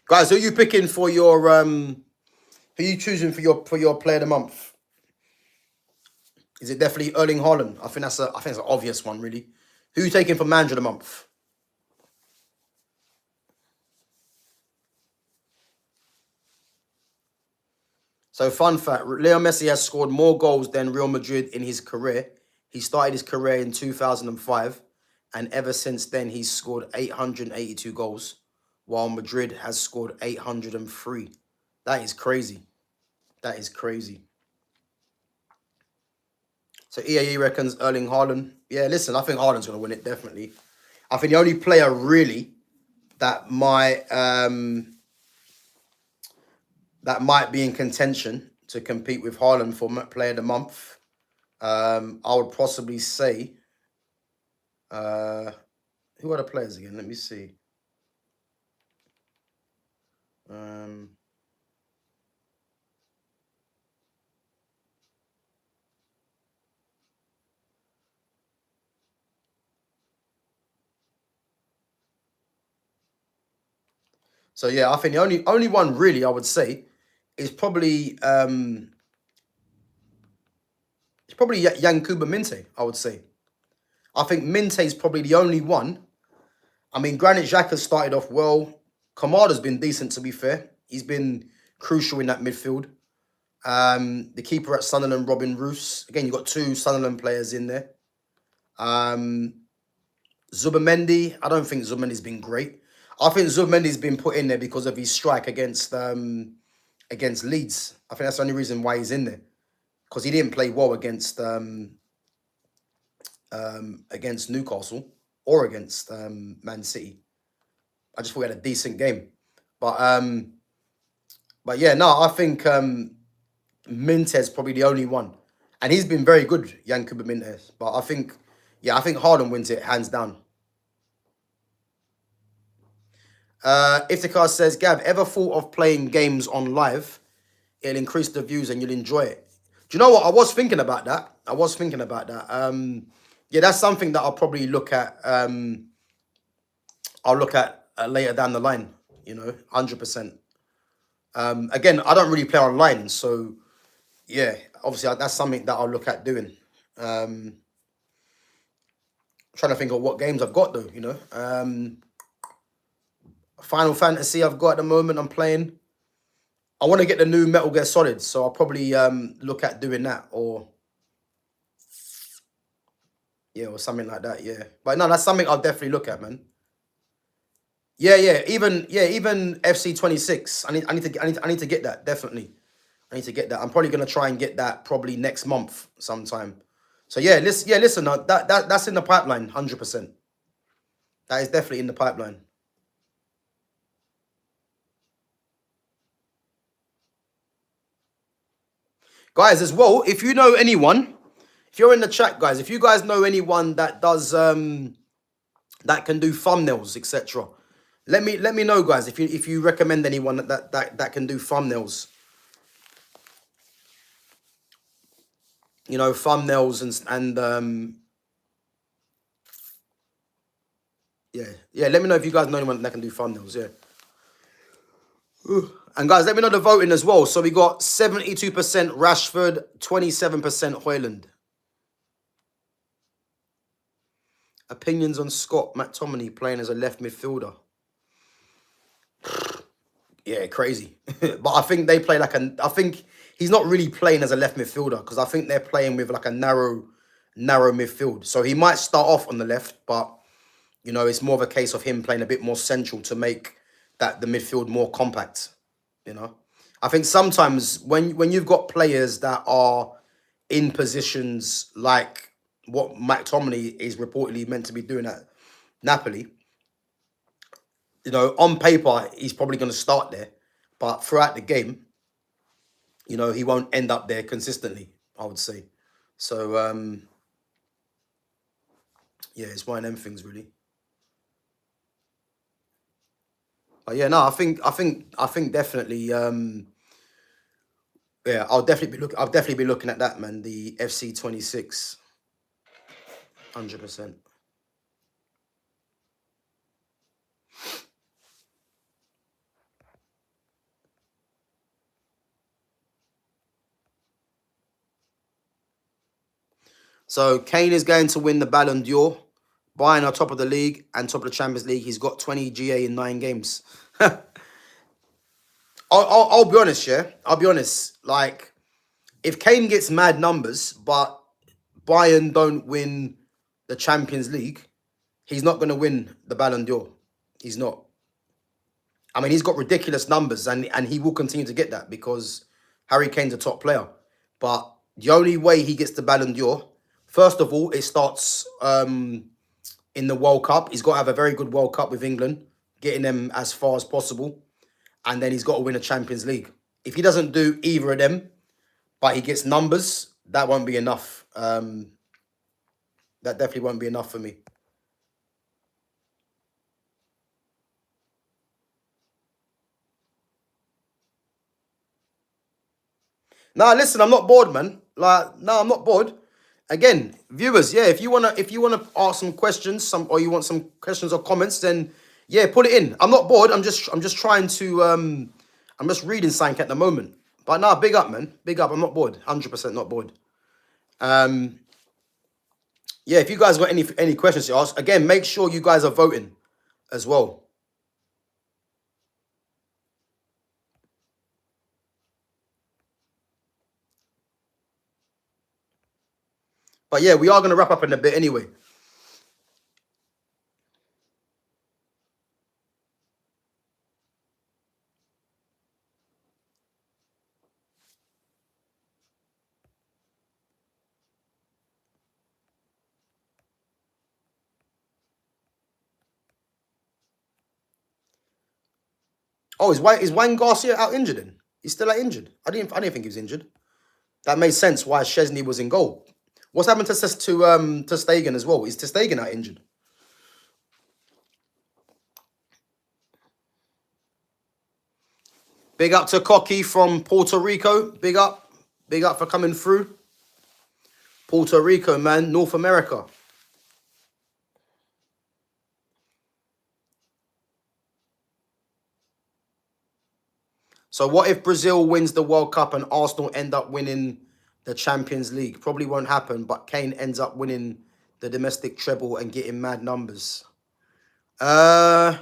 Guys, who are you picking for your who are you choosing for your player of the month? Is it definitely Erling Haaland? I think it's an obvious one, really. Who are you taking for manager of the month? So, fun fact: Leo Messi has scored more goals than Real Madrid in his career. He started his career in 2005, and ever since then, he's scored 882 goals, while Madrid has scored 803. That is crazy. That is crazy. So EAE reckons Erling Haaland. Yeah, listen, I think Haaland's going to win it, definitely. I think the only player really that might be in contention to compete with Haaland for player of the month, I would possibly say, who are the players again? Let me see. So yeah, I think the only one really I would say is probably Yankuba Minte, I would say. I think Minte is probably the only one. I mean, Granit Xhaka started off well. Kamada's been decent, to be fair. He's been crucial in that midfield. The keeper at Sunderland, Robin Roos. Again, you've got two Sunderland players in there. Zubamendi, I don't think Zubamendi's been great. I think Zubamendi's been put in there because of his strike against Leeds. I think that's the only reason why he's in there. Because he didn't play well against Newcastle or against Man City. I just thought he had a decent game. But yeah, no, I think Mintez probably the only one. And he's been very good, Yankuba Mintez. But I think Haaland wins it, hands down. Iftikhar says, Gav, ever thought of playing games on live? It'll increase the views and you'll enjoy it. Do you know what? I was thinking about that. Yeah, that's something that I'll probably look at. I'll look at later down the line, 100%. Again, I don't really play online. So, yeah, obviously that's something that I'll look at doing. Trying to think of what games I've got, though, Final Fantasy I've got at the moment I'm playing. I want to get the new Metal Gear Solid, so I'll probably look at doing that or something like that, yeah. But no, that's something I'll definitely look at, man. Yeah, even FC26. I need to get that, definitely. I need to get that. I'm probably gonna try and get that probably next month sometime. So yeah, listen, that's in the pipeline, 100%. That is definitely in the pipeline. Guys, as well, if you know anyone, if you're in the chat, guys, if you guys know anyone that does that can do thumbnails, etc., let me know, guys. If you recommend anyone that can do thumbnails, thumbnails and yeah. Let me know if you guys know anyone that can do thumbnails. Yeah. And guys, let me know the voting as well. So we got 72% Rashford, 27% Hojlund. Opinions on Scott McTominay playing as a left midfielder. Yeah, crazy. But I think they play I think he's not really playing as a left midfielder because I think they're playing with like a narrow midfield. So he might start off on the left, but it's more of a case of him playing a bit more central to make the midfield more compact. I think sometimes when you've got players that are in positions like what McTominay is reportedly meant to be doing at Napoli, on paper, he's probably going to start there. But throughout the game, he won't end up there consistently, I would say. So, yeah, it's one of them things, really. But yeah, no, I think definitely, yeah, I'll definitely be looking at that, man. The FC26, 100%. So Kane is going to win the Ballon d'Or. Bayern are top of the league and top of the Champions League. He's got 20 GA in 9 games. I'll be honest, yeah. I'll be honest. Like, if Kane gets mad numbers, but Bayern don't win the Champions League, he's not going to win the Ballon d'Or. He's not. I mean, he's got ridiculous numbers, and he will continue to get that because Harry Kane's a top player. But the only way he gets the Ballon d'Or, first of all, it starts in the World Cup. He's got to have a very good World Cup with England, getting them as far as possible. And then he's got to win a Champions League. If he doesn't do either of them, but he gets numbers, that won't be enough. That definitely won't be enough for me. Nah, listen, I'm not bored, man. Like, no, I'm not bored. Again, viewers, yeah, if you wanna ask some questions, or you want some questions or comments, then yeah, put it in. I'm not bored. I'm just trying to I'm just reading something at the moment. But nah, big up, man. Big up. I'm not bored. 100% not bored. Yeah, if you guys got any questions to ask, again, make sure you guys are voting as well. But yeah, we are going to wrap up in a bit anyway. Oh, is Wayne Garcia out injured then? He's still out injured. I didn't think he was injured. That made sense why Chesney was in goal. What's happened to Stegen as well? Is Stegen out injured? Big up to Cocky from Puerto Rico. Big up. Big up for coming through. Puerto Rico, man. North America. So what if Brazil wins the World Cup and Arsenal end up winning the Champions League? Probably won't happen, but Kane ends up winning the domestic treble and getting mad numbers. So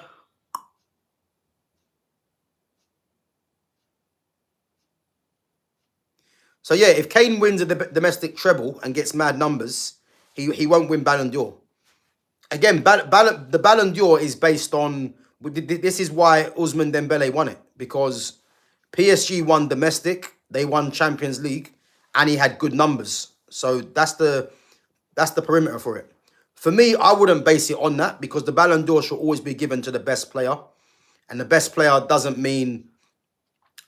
yeah, if Kane wins the domestic treble and gets mad numbers, he won't win Ballon d'Or. Again, the Ballon d'Or is based on... This is why Ousmane Dembele won it, because PSG won domestic, they won Champions League, and he had good numbers. So that's the perimeter for it. For me, I wouldn't base it on that, because the Ballon d'Or should always be given to the best player. And the best player doesn't mean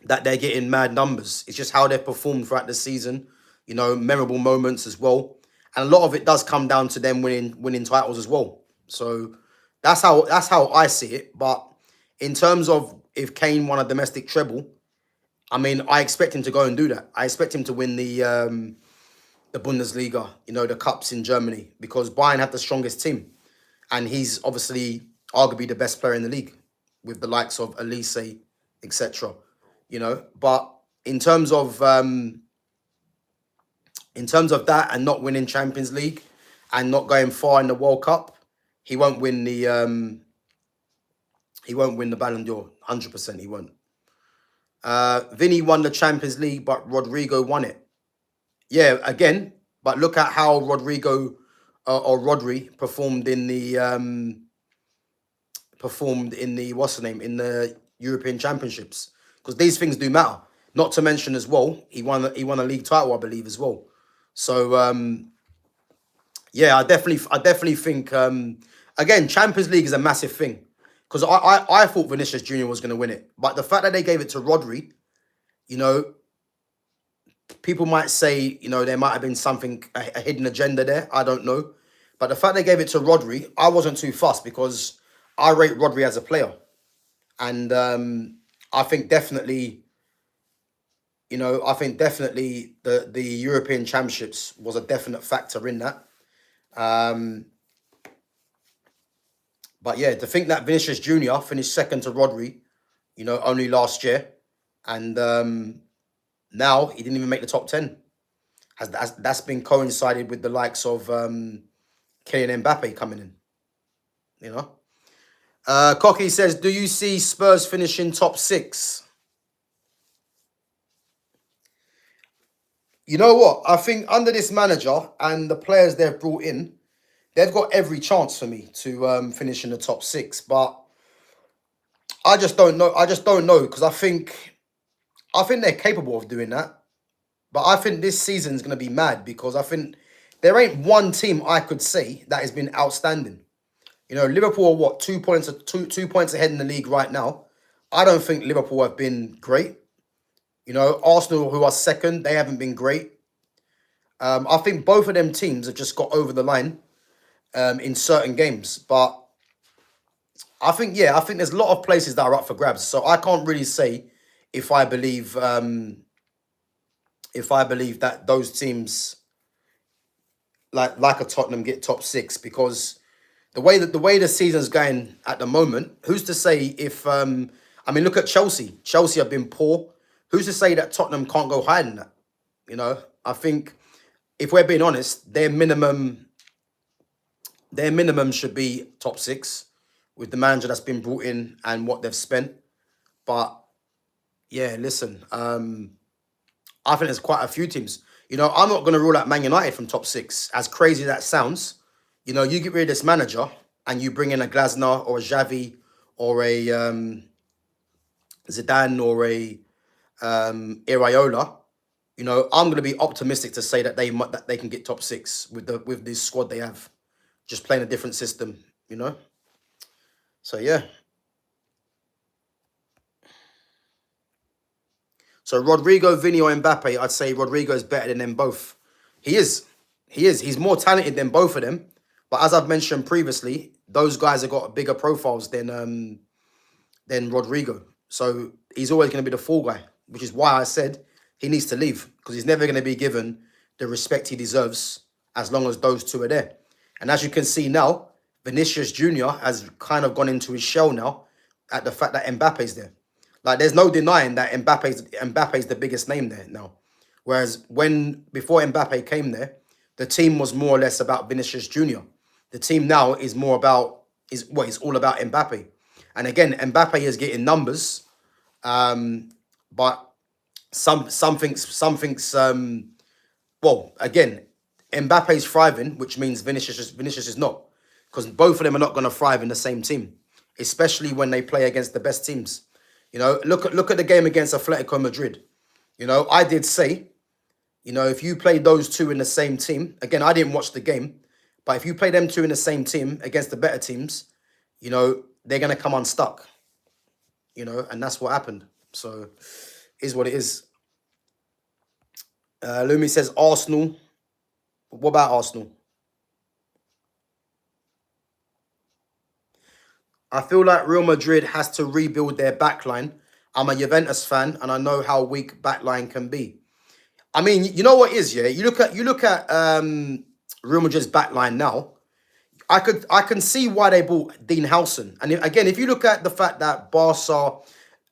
that they're getting mad numbers. It's just how they've performed throughout the season. You know, memorable moments as well. And a lot of it does come down to them winning titles as well. So that's how I see it. But in terms of if Kane won a domestic treble, I mean, I expect him to go and do that. I expect him to win the Bundesliga, you know, the cups in Germany, because Bayern have the strongest team. And he's obviously arguably the best player in the league with the likes of Elise, etc. You know, but in terms of that and not winning Champions League and not going far in the World Cup, he won't win the Ballon d'Or. 100% he won't. Vinny won the Champions League, but Rodrigo won it. Yeah, again, but look at how Rodrigo or Rodri performed in the what's the name, in the European Championships, because these things do matter. Not to mention as well, he won a league title, I believe, as well. So yeah, I definitely think again, Champions League is a massive thing, because I thought Vinicius Junior was going to win it, but the fact that they gave it to Rodri, you know, people might say, you know, there might have been something, a hidden agenda there. I don't know. But the fact they gave it to Rodri, I wasn't too fussed, because I rate Rodri as a player. And I think definitely, you know, the European Championships was a definite factor in that. But yeah, to think that Vinicius Junior finished second to Rodri, you know, only last year, and now he didn't even make the top 10. That's been coincided with the likes of Kylian Mbappe coming in, you know. Cocky says, do you see Spurs finishing top 6? You know what? I think under this manager and the players they've brought in, they've got every chance for me to finish in the top 6. But I just don't know. Because I think they're capable of doing that. But I think this season's going to be mad, because I think there ain't one team I could say that has been outstanding. You know, Liverpool are what, 2 points ahead in the league right now. I don't think Liverpool have been great. You know, Arsenal, who are second, they haven't been great. I think both of them teams have just got over the line in certain games. But I think there's a lot of places that are up for grabs. So I can't really say if I believe that those teams like a Tottenham get top 6, because the way the season's going at the moment, who's to say if I mean, look at Chelsea. Chelsea have been poor. who's to say that Tottenham can't go higher than that? You know, I think if we're being honest, their minimum should be top six with the manager that's been brought in and what they've spent. But yeah, listen, I think there's quite a few teams. You know, I'm not going to rule out Man United from top six. As crazy as that sounds, you know, you get rid of this manager and you bring in a Glasner or a Xavi or a Zidane or a Iraola. You know, I'm going to be optimistic to say that they can get top six with this squad they have, just playing a different system. You know, so yeah. So Rodrigo, Vinny, or Mbappe, I'd say Rodrigo is better than them both. He is. He is. He's more talented than both of them. But as I've mentioned previously, those guys have got bigger profiles than Rodrigo. So he's always going to be the fall guy, which is why I said he needs to leave, because he's never going to be given the respect he deserves as long as those two are there. And as you can see now, Vinicius Jr. has kind of gone into his shell now at the fact that Mbappe's there. Like, there's no denying that Mbappe's the biggest name there now. Whereas before Mbappe came there, the team was more or less about Vinicius Jr. The team now is more about it's all about Mbappe. And again, Mbappe is getting numbers, but something's well, again, Mbappe's thriving, which means Vinicius is not, because both of them are not going to thrive in the same team, especially when they play against the best teams. You know, look at the game against Atletico Madrid. You know, I did say, you know, if you play those two in the same team, again, I didn't watch the game, but if you play them two in the same team against the better teams, you know, they're going to come unstuck. You know, and that's what happened. So, is what it is. Lumi says Arsenal. What about Arsenal? I feel like Real Madrid has to rebuild their backline. I'm a Juventus fan, and I know how weak backline can be. I mean, you know what is, yeah? You look at Real Madrid's backline now. I can see why they bought Dean Howson. And again, if you look at the fact that Barca,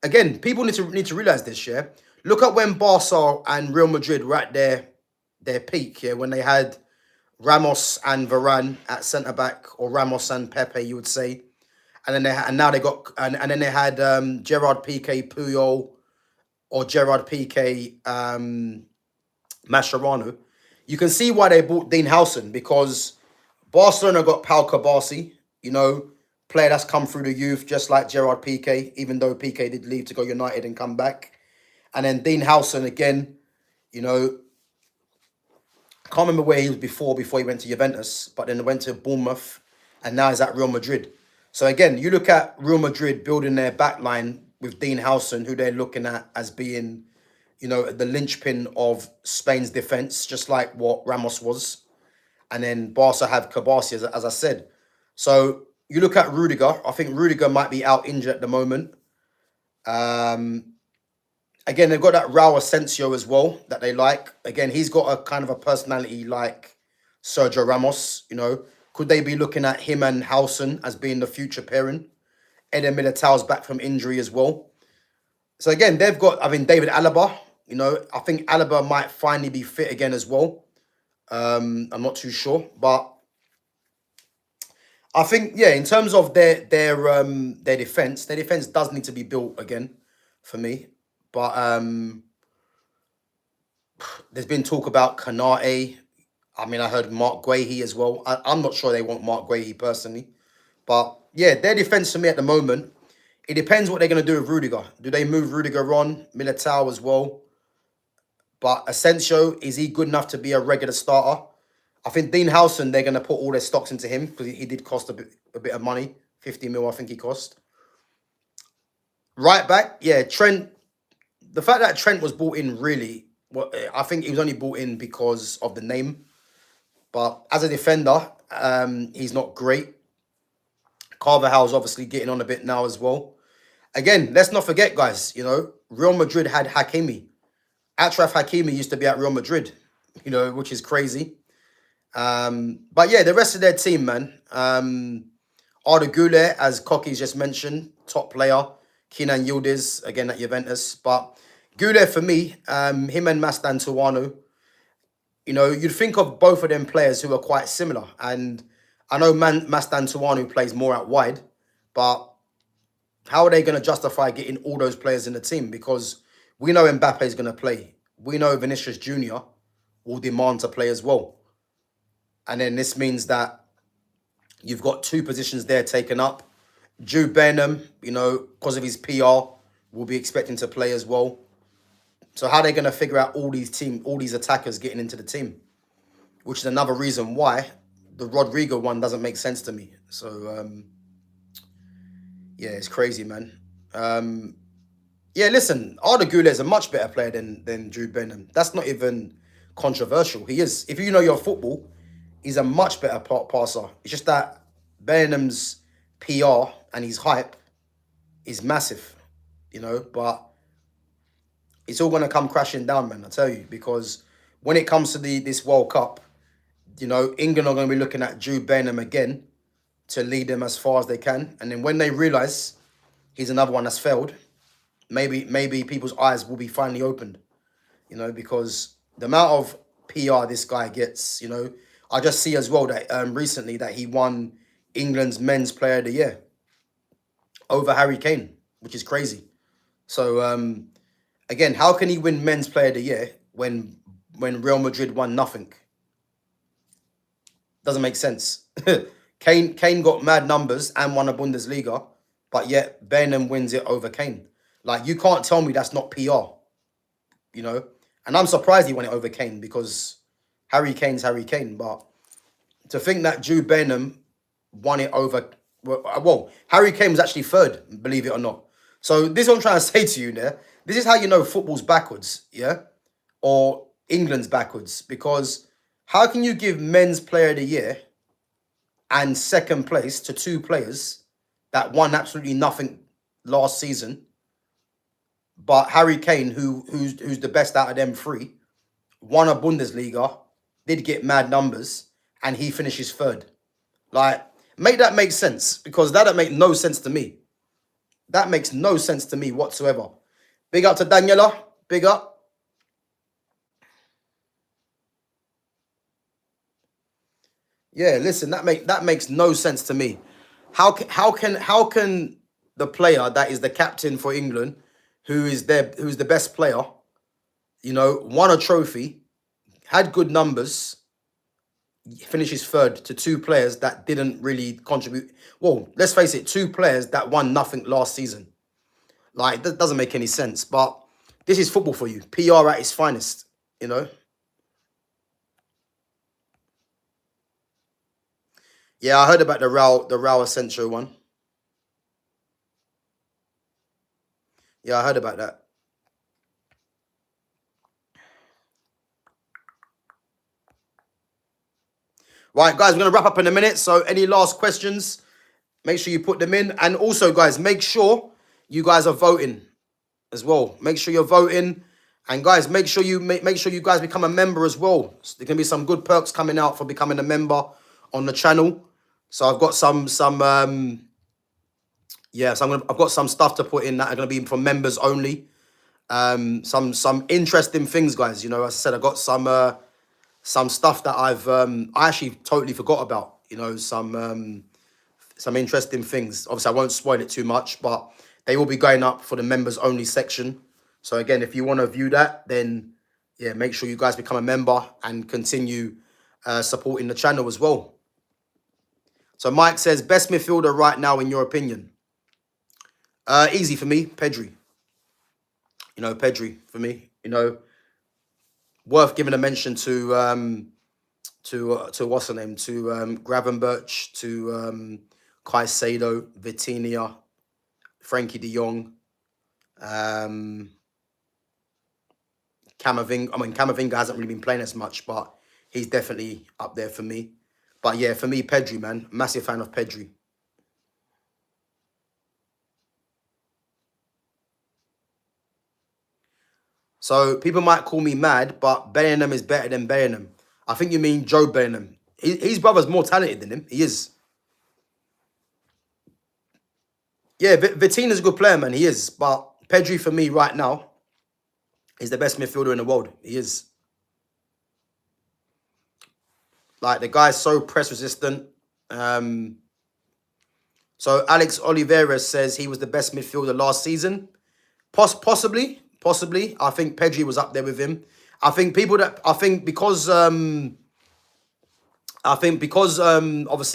again, people need to realize this, yeah. Look at when Barca and Real Madrid were at their peak, yeah, when they had Ramos and Varane at centre back, or Ramos and Pepe, you would say. And then now they got and then they had Gerard Piqué Puyol or Gerard Piqué Mascherano. You can see why they bought Dean Howson, because Barcelona got Pau Kabasi, you know, player that's come through the youth, just like Gerard Piqué, even though Piqué did leave to go United and come back. And then Dean Howson again, you know, can't remember where he was before he went to Juventus, but then went to Bournemouth, and now he's at Real Madrid. So again, you look at Real Madrid building their backline with Dean Howson, who they're looking at as being, you know, the linchpin of Spain's defence, just like what Ramos was. And then Barca have Kabasi, as I said. So you look at Rudiger. I think Rudiger might be out injured at the moment. Again, they've got that Raul Asensio as well that they like. Again, he's got a kind of a personality like Sergio Ramos, you know. Could they be looking at him and Howson as being the future pairing? Eden Militao's back from injury as well. So again, they've got, I mean, David Alaba. You know, I think Alaba might finally be fit again as well. I'm not too sure, but I think, yeah, in terms of their defense does need to be built again for me. But there's been talk about Kanate. I mean, I heard Mark Guehi as well. I'm not sure they want Mark Guehi personally. But yeah, their defense for me at the moment, it depends what they're going to do with Rudiger. Do they move Rudiger on? Militao as well. But Asensio, is he good enough to be a regular starter? I think Dean Howson, they're going to put all their stocks into him, because he did cost a bit of money. 50 mil, I think he cost. Right back, yeah, Trent. The fact that Trent was brought in, really, I think he was only brought in because of the name. But as a defender, he's not great. Carvajal's obviously getting on a bit now as well. Again, let's not forget, guys, you know, Real Madrid had Hakimi. Achraf Hakimi used to be at Real Madrid, you know, which is crazy. But yeah, the rest of their team, man. Arda Güler, as Koki's just mentioned, top player. Kenan Yildiz, again at Juventus. But Goulet for me, him and Mastantuano, you know, you'd think of both of them players who are quite similar. And I know Mastantuano plays more out wide, but how are they going to justify getting all those players in the team? Because we know Mbappe is going to play. We know Vinicius Jr. will demand to play as well. And then this means that you've got two positions there taken up. Jude Bellingham, you know, because of his PR, will be expecting to play as well. So how are they going to figure out all these attackers getting into the team? Which is another reason why the Rodrigo one doesn't make sense to me. So, yeah, it's crazy, man. Yeah, listen, Arda Güler is a much better player than Jude Bellingham. That's not even controversial. He is. If you know your football, he's a much better passer. It's just that Bellingham's PR and his hype is massive, you know, but it's all going to come crashing down, man, I tell you, because when it comes to this World Cup, you know, England are going to be looking at Jude Bellingham again to lead them as far as they can. And then when they realise he's another one that's failed, maybe people's eyes will be finally opened, you know, because the amount of PR this guy gets, you know, I just see as well that recently that he won England's Men's Player of the Year over Harry Kane, which is crazy. So, again, how can he win Men's Player of the Year when Real Madrid won nothing? Doesn't make sense. Kane got mad numbers and won a Bundesliga, but yet Bellingham wins it over Kane. Like, you can't tell me that's not PR, you know? And I'm surprised he won it over Kane because Harry Kane's Harry Kane. But to think that Jude Bellingham won it over... Well, Harry Kane was actually third, believe it or not. So this is what I'm trying to say to you there. This is how you know football's backwards, yeah? Or England's backwards. Because how can you give Men's Player of the Year and second place to two players that won absolutely nothing last season, but Harry Kane, who's the best out of them three, won a Bundesliga, did get mad numbers, and he finishes third? Like, make that make sense, because that don't make no sense to me. That makes no sense to me whatsoever. Big up to Daniela. Big up. Yeah, listen, that makes no sense to me. How can the player that is the captain for England, who's the best player, you know, won a trophy, had good numbers, finishes third to two players that didn't really contribute? Well, let's face it, two players that won nothing last season. Like, that doesn't make any sense. But this is football for you. PR at its finest, you know. Yeah, I heard about the Raul Asensio one. Yeah, I heard about that. Right, guys, we're going to wrap up in a minute. So any last questions, make sure you put them in. And also, guys, make sure you guys are voting as well. Make sure you're voting. And guys, make sure you guys become a member as well. So there can be some good perks coming out for becoming a member on the channel. So I've got I've got some stuff to put in that are going to be for members only. Some interesting things, guys. You know, as I said, I got some stuff that I actually totally forgot about. You know, some interesting things. Obviously, I won't spoil it too much, but they will be going up for the members only section. So again, if you want to view that, then yeah, make sure you guys become a member and continue supporting the channel as well. So Mike says, best midfielder right now in your opinion? Easy for me, Pedri. You know, Pedri for me. You know, worth giving a mention to what's her name? To Gravenberch, to Caicedo, Vitinha, Frankie de Jong, Camavinga. I mean, Camavinga hasn't really been playing as much, but he's definitely up there for me. But yeah, for me, Pedri, man. Massive fan of Pedri. So people might call me mad, but Bellingham is better than Bellingham. I think you mean Joe Bellingham. His brother's more talented than him. He is. Yeah, Vitinha's a good player, man. He is. But Pedri for me right now He's the best midfielder in the world. He is. Like, the guy's so press resistant. So Alex Oliveira says he was the best midfielder last season. Possibly. I think Pedri was up there with him. I think because obviously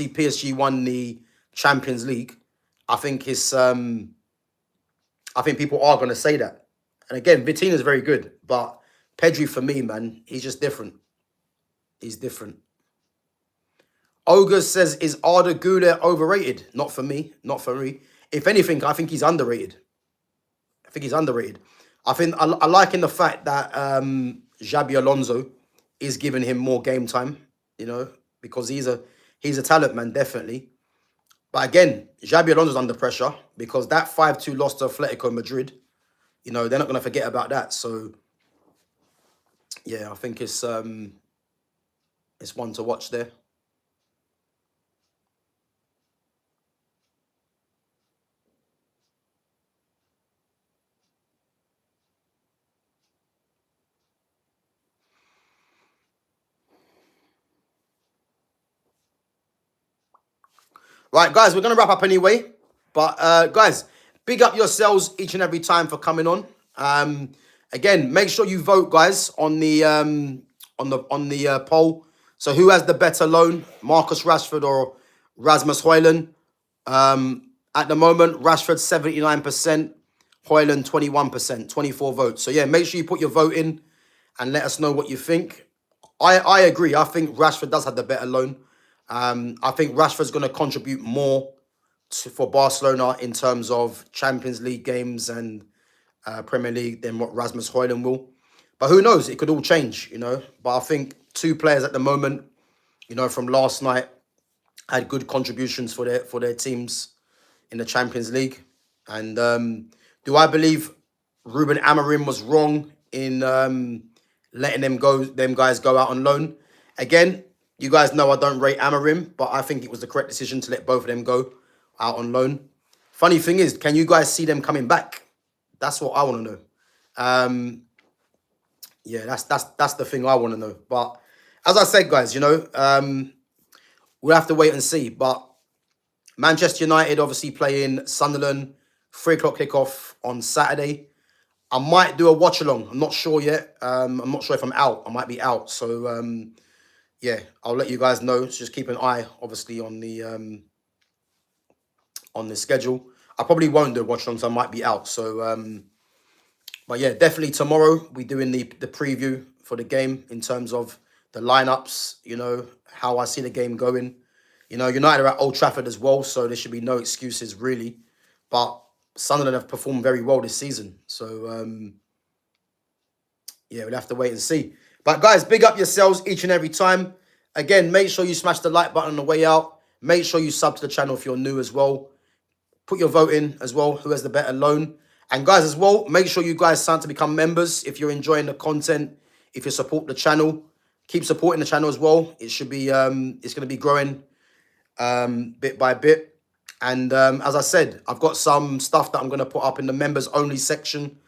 PSG won the Champions League. I think people are going to say that. And again, Vitina's very good, but Pedri, for me, man, he's just different. He's different. Ogre says, is Arda Güler overrated? Not for me. Not for me. If anything, I think he's underrated. I think I like in the fact that Xabi Alonso is giving him more game time, because he's a talent, man, definitely. But again, Xabi Alonso's under pressure because that 5-2 loss to Atletico Madrid, they're not going to forget about that. So, yeah, I think it's one to watch there. Right, guys, we're going to wrap up anyway. But, guys, big up yourselves each and every time for coming on. Again, make sure you vote, guys, on the poll. So who has the better loan, Marcus Rashford or Rasmus Hojlund? At the moment, Rashford 79%, Hojlund 21%, 24 votes. So, yeah, make sure you put your vote in and let us know what you think. I agree. I think Rashford does have the better loan. I think Rashford's going to contribute more for Barcelona in terms of Champions League games and Premier League than what Rasmus Hojlund will. But who knows? It could all change, But I think two players at the moment, from last night, had good contributions for their teams in the Champions League. And do I believe Ruben Amorim was wrong in letting them guys go out on loan? Again, you guys know I don't rate Amorim, but I think it was the correct decision to let both of them go out on loan. Funny thing is, can you guys see them coming back? That's what I want to know. Yeah, that's the thing I want to know. But as I said, guys, we'll have to wait and see. But Manchester United obviously playing Sunderland, 3 o'clock kickoff on Saturday. I might do a watch along. I'm not sure yet. I'm not sure if I'm out. I might be out. So yeah, I'll let you guys know. So just keep an eye, obviously, on the schedule. I probably won't do a watch along, so I might be out. So but yeah, definitely tomorrow we're doing the preview for the game in terms of the lineups, how I see the game going. United are at Old Trafford as well, so there should be no excuses really. But Sunderland have performed very well this season. So yeah, we'll have to wait and see. But guys, big up yourselves each and every time. Again, make sure you smash the like button on the way out. Make sure you sub to the channel if you're new as well. Put your vote in as well, who has the better loan. And guys, as well, make sure you guys sign to become members if you're enjoying the content, if you support the channel. Keep supporting the channel as well. It should be, it's going to be growing bit by bit. And as I said, I've got some stuff that I'm going to put up in the members only section.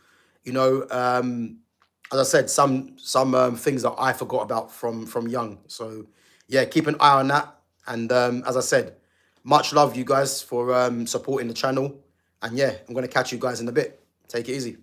As I said, some things that I forgot about from young. So yeah, keep an eye on that. And as I said, much love you guys for supporting the channel. And yeah, I'm going to catch you guys in a bit. Take it easy.